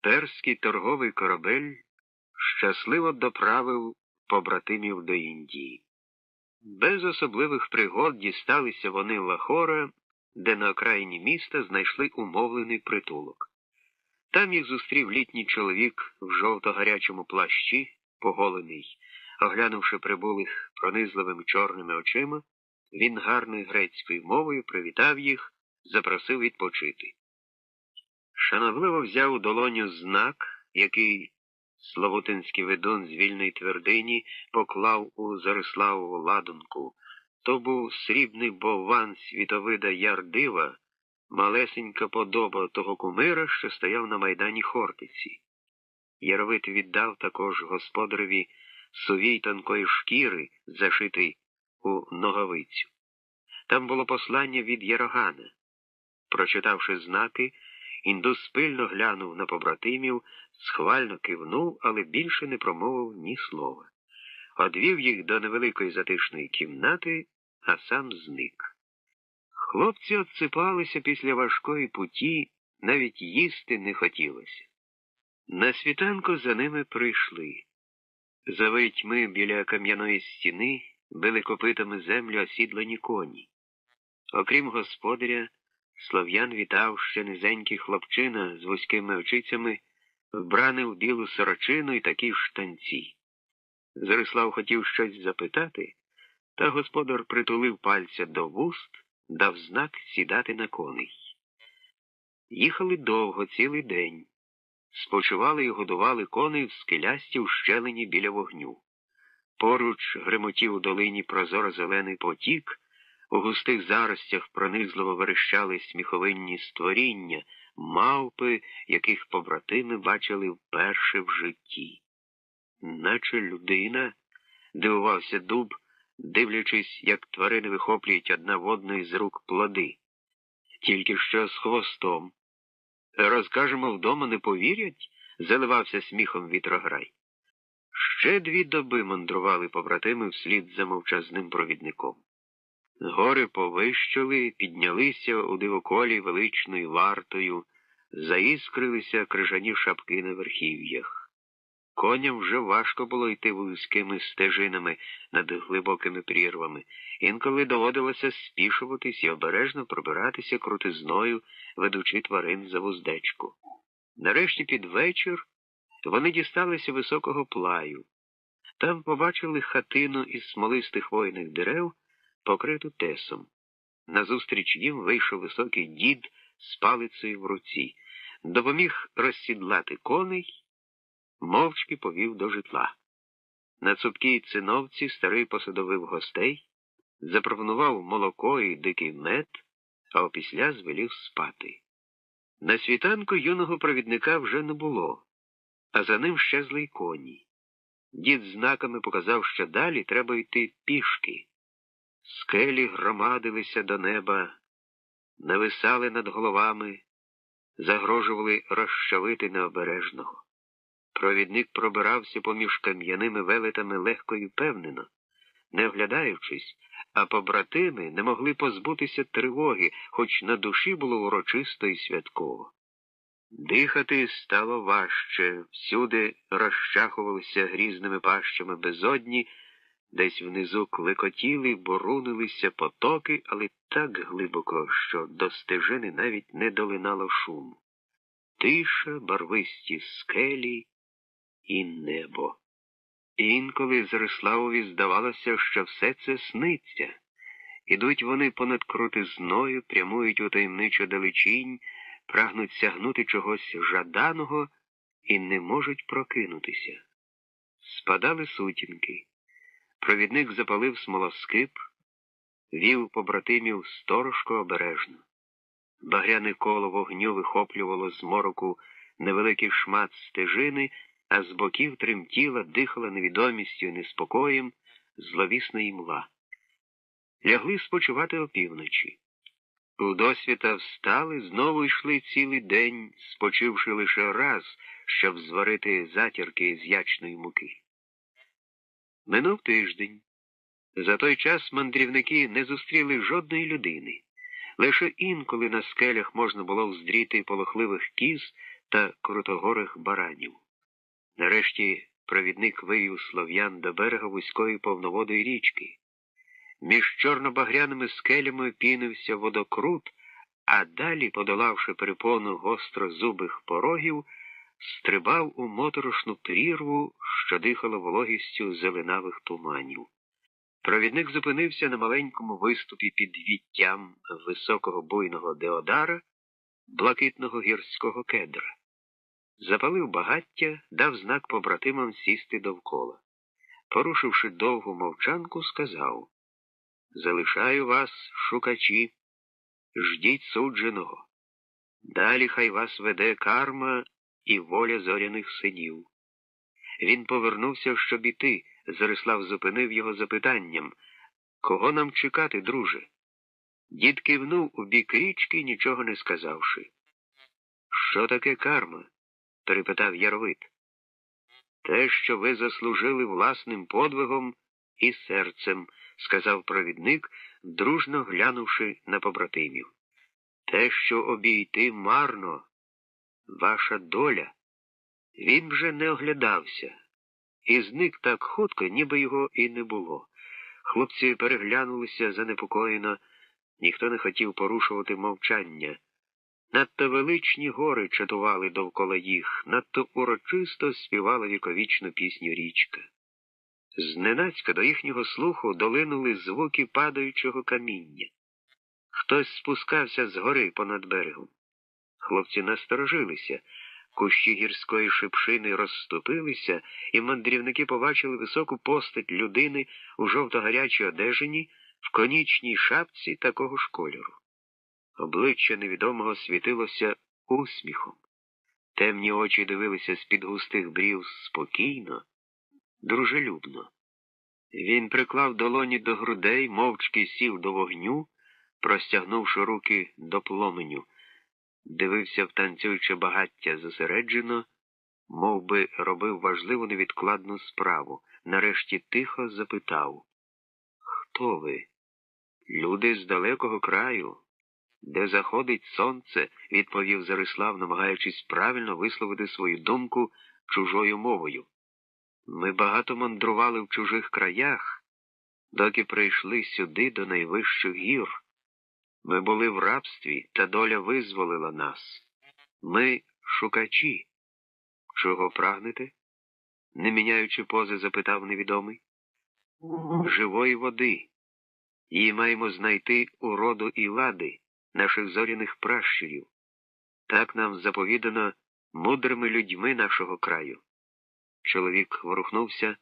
Speaker 1: Перський торговий корабель щасливо доправив побратимів до Індії. Без особливих пригод дісталися вони Лахора, де на окраїні міста знайшли умовлений притулок. Там їх зустрів літній чоловік в жовто-гарячому плащі, поголений. Оглянувши прибулих пронизливими чорними очима, він гарною грецькою мовою привітав їх, запросив відпочити. Шанобливо взяв у долоню знак, який славутинський ведун з вільної твердині поклав у Зариславову ладунку. То був срібний бовван світовида Ярдива, малесенька подоба того кумира, що стояв на майдані Хортиці. Яровит віддав також господареві сувій тонкої шкіри, зашитий у ноговицю. Там було послання від Ярогана. Прочитавши знаки, індус пильно глянув на побратимів, схвально кивнув, але більше не промовив ні слова. Одвів їх до невеликої затишної кімнати, а сам зник. Хлопці отсипалися після важкої путі, навіть їсти не хотілося. На світанку за ними прийшли. За ворітьми біля кам'яної стіни били копитами землю осідлані коні. Окрім господаря, Слов'ян вітав ще низенький хлопчина з вузькими очицями, вбраний в білу сорочину і такі штанці. Зарислав хотів щось запитати, та господар притулив пальця до вуст, дав знак сідати на коней. Їхали довго, цілий день. Спочивали і годували коней в скелясті ущелині біля вогню. Поруч гремотів у долині прозоро-зелений потік, у густих заростях пронизливо верещали сміховинні створіння, мавпи, яких побратими бачили вперше в житті. Наче людина, дивувався Дуб, дивлячись, як тварини вихоплюють одна в одної з рук плоди. Тільки що з хвостом. Розкажемо вдома, не повірять, заливався сміхом вітрограй. Ще 2 доби мандрували побратими вслід за мовчазним провідником. Гори повищили, піднялися у дивоколі величною вартою, заіскрилися крижані шапки на верхів'ях. Коням вже важко було йти вузькими стежинами над глибокими прірвами. Інколи доводилося спішуватись і обережно пробиратися крутизною, ведучи тварин за вуздечку. Нарешті під вечір вони дісталися високого плаю. Там побачили хатину із смолистих хвойних дерев, покриту тесом. Назустріч їм вийшов високий дід з палицею в руці. Допоміг розсідлати коней, мовчки повів до житла. На цупкій циновці старий посадовив гостей, запропонував молоко і дикий мед, а опісля звелів спати. На світанку юного провідника вже не було, а за ним щезли й коні. Дід знаками показав, що далі треба йти пішки. Скелі громадилися до неба, нависали над головами, загрожували розчавити необережного. Провідник пробирався поміж кам'яними велетами легко і впевнено, не оглядаючись, а побратими не могли позбутися тривоги, хоч на душі було урочисто і святково. Дихати стало важче, всюди розчахувалися грізними пащами безодні, десь внизу клекотіли, борунилися потоки, але так глибоко, що до стежини навіть не долинало шуму. Тиша, барвисті скелі і небо. Інколи Зариславові здавалося, що все це сниться. Ідуть вони понад крутизною, прямують у таємничу далечінь, прагнуть сягнути чогось жаданого і не можуть прокинутися. Спадали сутінки. Провідник запалив смолоскип, вів побратимів сторожко обережно. Багряне коло вогню вихоплювало з мороку невеликий шмат стежини, а з боків тремтіла, дихала невідомістю і неспокоєм зловісна імла. Лягли спочивати опівночі. У досвіта встали, знову йшли цілий день, спочивши лише раз, щоб зварити затірки з ячної муки. Минув тиждень. За той час мандрівники не зустріли жодної людини. Лише інколи на скелях можна було вздріти полохливих кіз та крутогорих баранів. Нарешті провідник вивів слов'ян до берега вузької повноводої річки. Між чорнобагряними скелями пінився водокрут, а далі, подолавши перепону гострозубих порогів, стрибав у моторошну прірву, що дихала вологістю зеленавих туманів. Провідник зупинився на маленькому виступі під віттям високого буйного деодара, блакитного гірського кедра. Запалив багаття, дав знак побратимам сісти довкола. Порушивши довгу мовчанку, сказав: «Залишаю вас, шукачі, ждіть судженого. Далі хай вас веде карма і воля зоряних синів». Він повернувся, щоб іти. Зарислав зупинив його запитанням: «Кого нам чекати, друже?» Дід кивнув у бік річки, нічого не сказавши. «Що таке карма?» – перепитав Яровит. «Те, що ви заслужили власним подвигом і серцем», – сказав провідник, дружно глянувши на побратимів. «Те, що обійти марно, ваша доля». Він вже не оглядався і зник так хутко, ніби його і не було. Хлопці переглянулися занепокоєно. Ніхто не хотів порушувати мовчання. Надто величні гори чатували довкола їх, надто урочисто співала віковічну пісню річка. Зненацька до їхнього слуху долинули звуки падаючого каміння. Хтось спускався з гори понад берегом. Хлопці насторожилися, кущі гірської шипшини розступилися, і мандрівники побачили високу постать людини у жовто-гарячій одежині, в конічній шапці такого ж кольору. Обличчя невідомого світилося усміхом. Темні очі дивилися з-під густих брів спокійно, дружелюбно. Він приклав долоні до грудей, мовчки сів до вогню, простягнувши руки до пломеню. Дивився в танцююче багаття зосереджено, мов би робив важливу невідкладну справу. Нарешті тихо запитав: «Хто ви?» «Люди з далекого краю, де заходить сонце», – відповів Зарислав, намагаючись правильно висловити свою думку чужою мовою. «Ми багато мандрували в чужих краях, доки прийшли сюди до найвищих гір. Ми були в рабстві, та доля визволила нас. Ми шукачі». «Чого прагнете?» – не міняючи пози, запитав невідомий. «Живої води. Її маємо знайти у роду Ілади, наших зоряних пращурів. Так нам заповідано мудрими людьми нашого краю». Чоловік ворухнувся,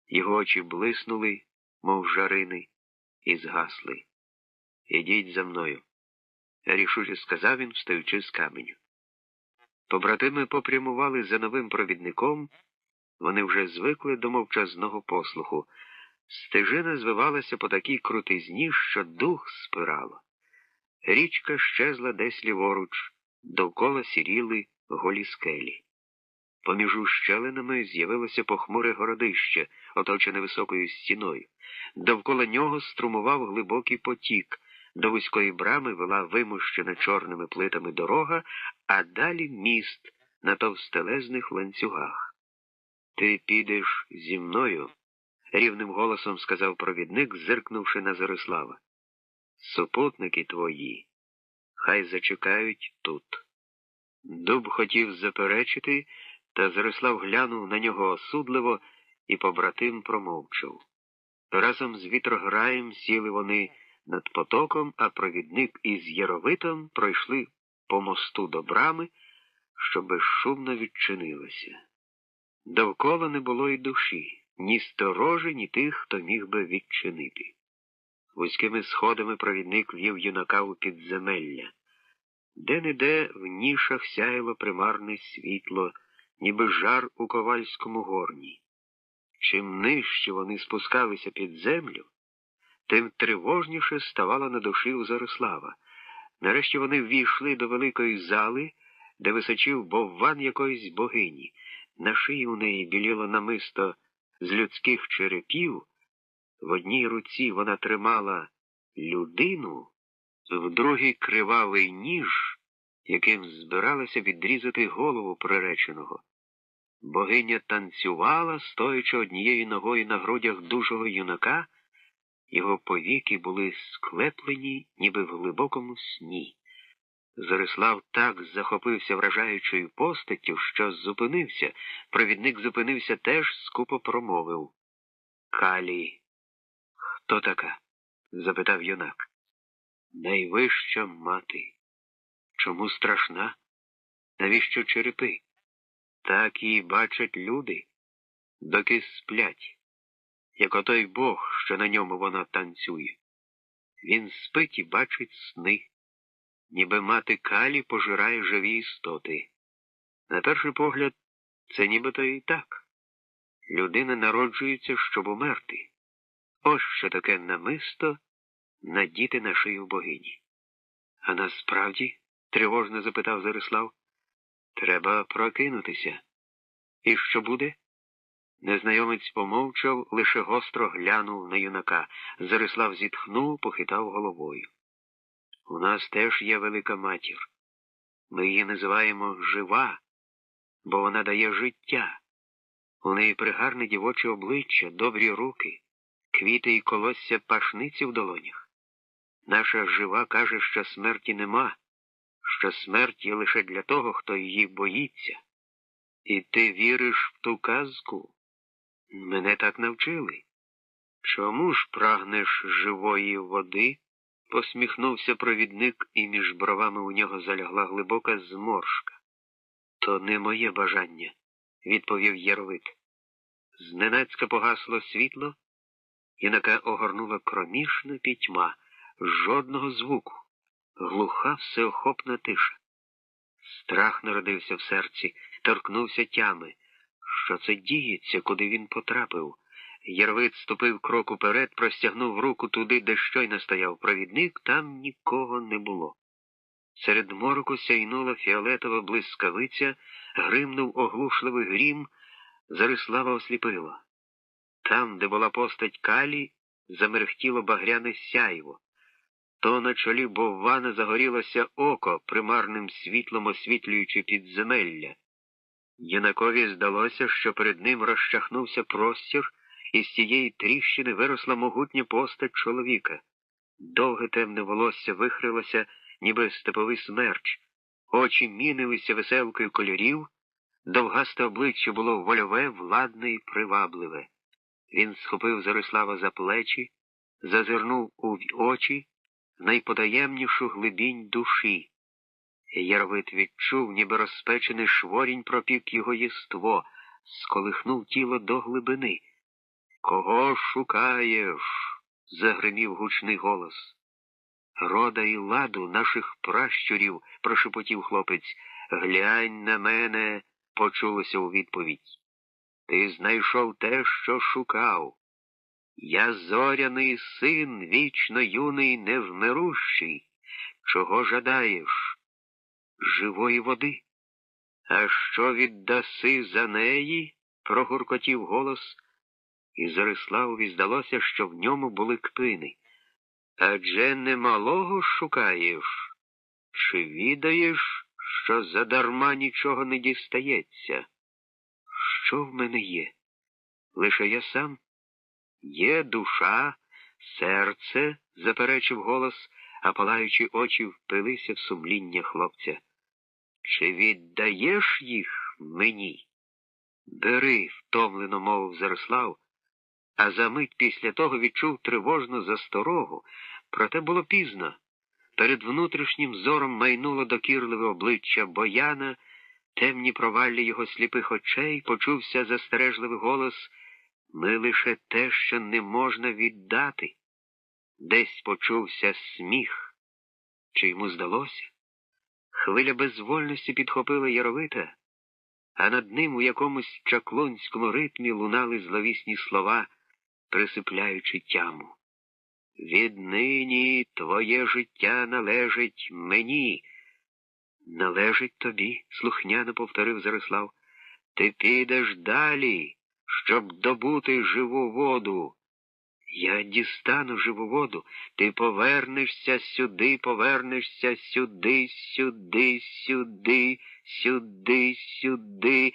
Speaker 1: його очі блиснули, мов жарини, і згасли. «Ідіть за мною», – рішуче сказав він, встаючи з каменю. Побратими попрямували за новим провідником, вони вже звикли до мовчазного послуху. Стежина звивалася по такій крутизні, що дух спирало. Річка щезла десь ліворуч, довкола сіріли голі скелі. Поміж ущелинами з'явилося похмуре городище, оточене високою стіною. Довкола нього струмував глибокий потік, до вузької брами вела вимощена чорними плитами дорога, а далі міст на товстелезних ланцюгах. «Ти підеш зі мною», – рівним голосом сказав провідник, зиркнувши на Зарислава. «Супутники твої хай зачекають тут». Дуб хотів заперечити, та Зарислав глянув на нього осудливо, і побратим промовчав. Разом з вітрограєм сіли вони над потоком, а провідник із Яровитом пройшли по мосту до брами, що безшумно відчинилася. Довкола не було й душі, ні сторожі, ні тих, хто міг би відчинити. Вузькими сходами провідник вів юнака у підземелля. Де-не-де в нішах сяяло примарне світло, ніби жар у ковальському горні. Чим нижче вони спускалися під землю, тим тривожніше ставало на душі у Зарислава. Нарешті вони ввійшли до великої зали, де височив бовван якоїсь богині. На шиї у неї біліло намисто з людських черепів, в одній руці вона тримала людину, в другій кривавий ніж, яким збиралася відрізати голову приреченого. Богиня танцювала, стоячи однією ногою на грудях дужого юнака, його повіки були склеплені, ніби в глибокому сні. Зарислав так захопився вражаючою постаттю, що зупинився. Провідник зупинився теж, скупо промовив: «Калі, хто така?» – запитав юнак. «Найвища мати». «Чому страшна? Навіщо черепи?» «Так її бачать люди, доки сплять, як отой Бог, що на ньому вона танцює. Він спить і бачить сни, ніби мати Калі пожирає живі істоти. На перший погляд, це нібито і так. Людина народжується, щоб умерти. Ось що таке намисто надіти на шию богині». «А насправді?» – тривожно запитав Зарислав. «Треба прокинутися». «І що буде?» Незнайомець помовчав, лише гостро глянув на юнака. Зарислав зітхнув, похитав головою. «У нас теж є велика матір. Ми її називаємо Жива, бо вона дає життя. У неї пригарне дівоче обличчя, добрі руки, квіти і колосся пашниці в долонях. Наша жива каже, що смерті нема, що смерть є лише для того, хто її боїться. І ти віриш в ту казку? Мене так навчили. Чому ж прагнеш живої води? Посміхнувся провідник, і між бровами у нього залягла глибока зморшка. То не моє бажання, відповів Яровит. Зненацька погасло світло, юнака огорнула кромішна пітьма, жодного звуку, глуха всеохопна тиша. Страх народився в серці, торкнувся тями. Що це діється, куди він потрапив? Яровит ступив крок уперед, простягнув руку туди, де щойно стояв провідник, там нікого не було. Серед мороку сяйнула фіолетова блискавиця, гримнув оглушливий грім, Зарислава осліпило. Там, де була постать Калі, замерехтіло багряне сяйво. То на чолі Боввана загорілося око, примарним світлом освітлюючи підземелля. Юнакові здалося, що перед ним розчахнувся простір, і з цієї тріщини виросла могутня постать чоловіка. Довге темне волосся вихрилося, ніби степовий смерч, очі мінилися веселкою кольорів, довгасте обличчя було вольове, владне і привабливе. Він схопив Зарислава за плечі, зазирнув у очі, найпотаємнішу глибінь душі. Яровит відчув, ніби розпечений шворінь пропік його єство, сколихнув тіло до глибини. «Кого шукаєш?» – загримів гучний голос. «Рода і ладу наших пращурів», – прошепотів хлопець. «Глянь на мене», – почулося у відповідь. «Ти знайшов те, що шукав. Я зоряний син, вічно юний, невмирущий. Чого жадаєш? Живої води. А що віддаси за неї?» – прогуркотів голос, і Зариславові здалося, що в ньому були кпини. «Адже не малого шукаєш? Чи відаєш, що задарма нічого не дістається?» «Що в мене є? Лише я сам?» «Є душа, серце», – заперечив голос, а палаючі очі впилися в сумління хлопця. «Чи віддаєш їх мені?» «Бери», – втомлено мовив Зарислав, а за мить після того відчув тривожну засторогу. Проте було пізно. Перед внутрішнім зором майнуло докірливе обличчя Бояна, темні провалля його сліпих очей, почувся застережливий голос: «Ми лише те, що не можна віддати». Десь почувся сміх. Чи йому здалося? Хвиля безвольності підхопила Яровита, а над ним у якомусь чаклунському ритмі лунали зловісні слова, присипляючи тяму. «Віднині твоє життя належить мені». «Належить тобі», – слухняно повторив Зарислав. «Ти підеш далі, щоб добути живу воду». «Я дістану живу воду. Ти повернешся сюди, повернешся сюди, сюди, сюди, сюди, сюди».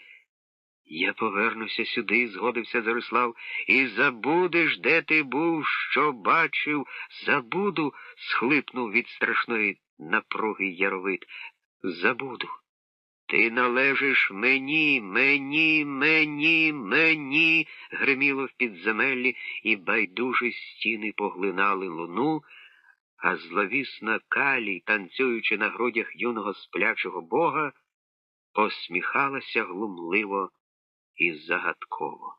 Speaker 1: «Я повернуся сюди», – згодився Зарислав, – «і забудеш, де ти був, що бачив». «Забуду», – схлипнув від страшної напруги Яровит. «Забуду. Ти належиш мені, мені, мені, мені», – гриміло в підземеллі, і байдужі стіни поглинали луну, а зловісна Калі, танцюючи на грудях юного сплячого бога, посміхалася глумливо і загадково.